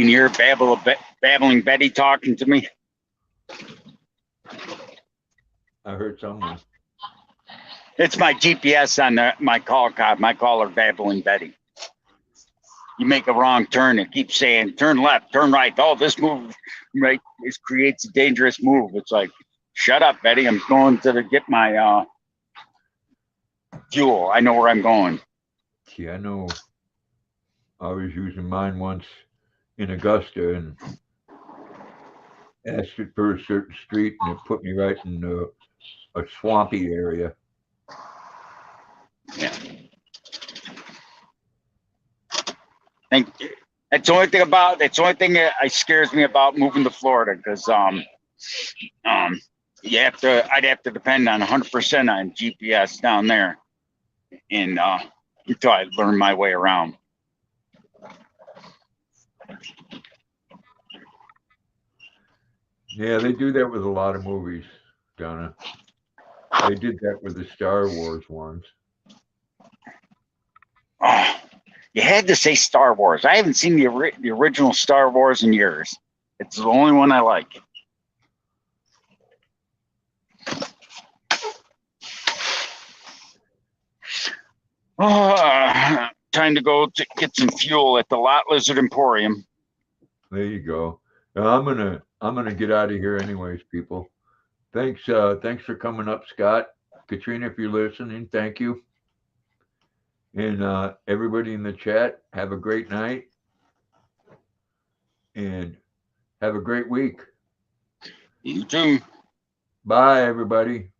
can you hear babbling Betty talking to me? I heard someone. It's my GPS on my call card. My caller babbling Betty. You make a wrong turn, it keeps saying turn left, turn right. Oh, this move right creates a dangerous move. It's like, shut up, Betty. I'm going to get my fuel. I know where I'm going. Yeah, I know. I was using mine once in Augusta and asked it for a certain street, and it put me right in a swampy area. Yeah. And that's the only thing that scares me about moving to Florida, because I'd have to depend on 100% on GPS down there, and until I learn my way around. Yeah, they do that with a lot of movies, Donna. They did that with the Star Wars ones. Oh, you had to say Star Wars. I haven't seen the original Star Wars in years. It's the only one I like. Time to go to get some fuel at the Lot Lizard Emporium. There you go. Now, I'm gonna get out of here anyways, people. Thanks for coming up, Scott. Katrina, if you're listening, thank you. And everybody in the chat, have a great night and have a great week. You too. Bye, everybody.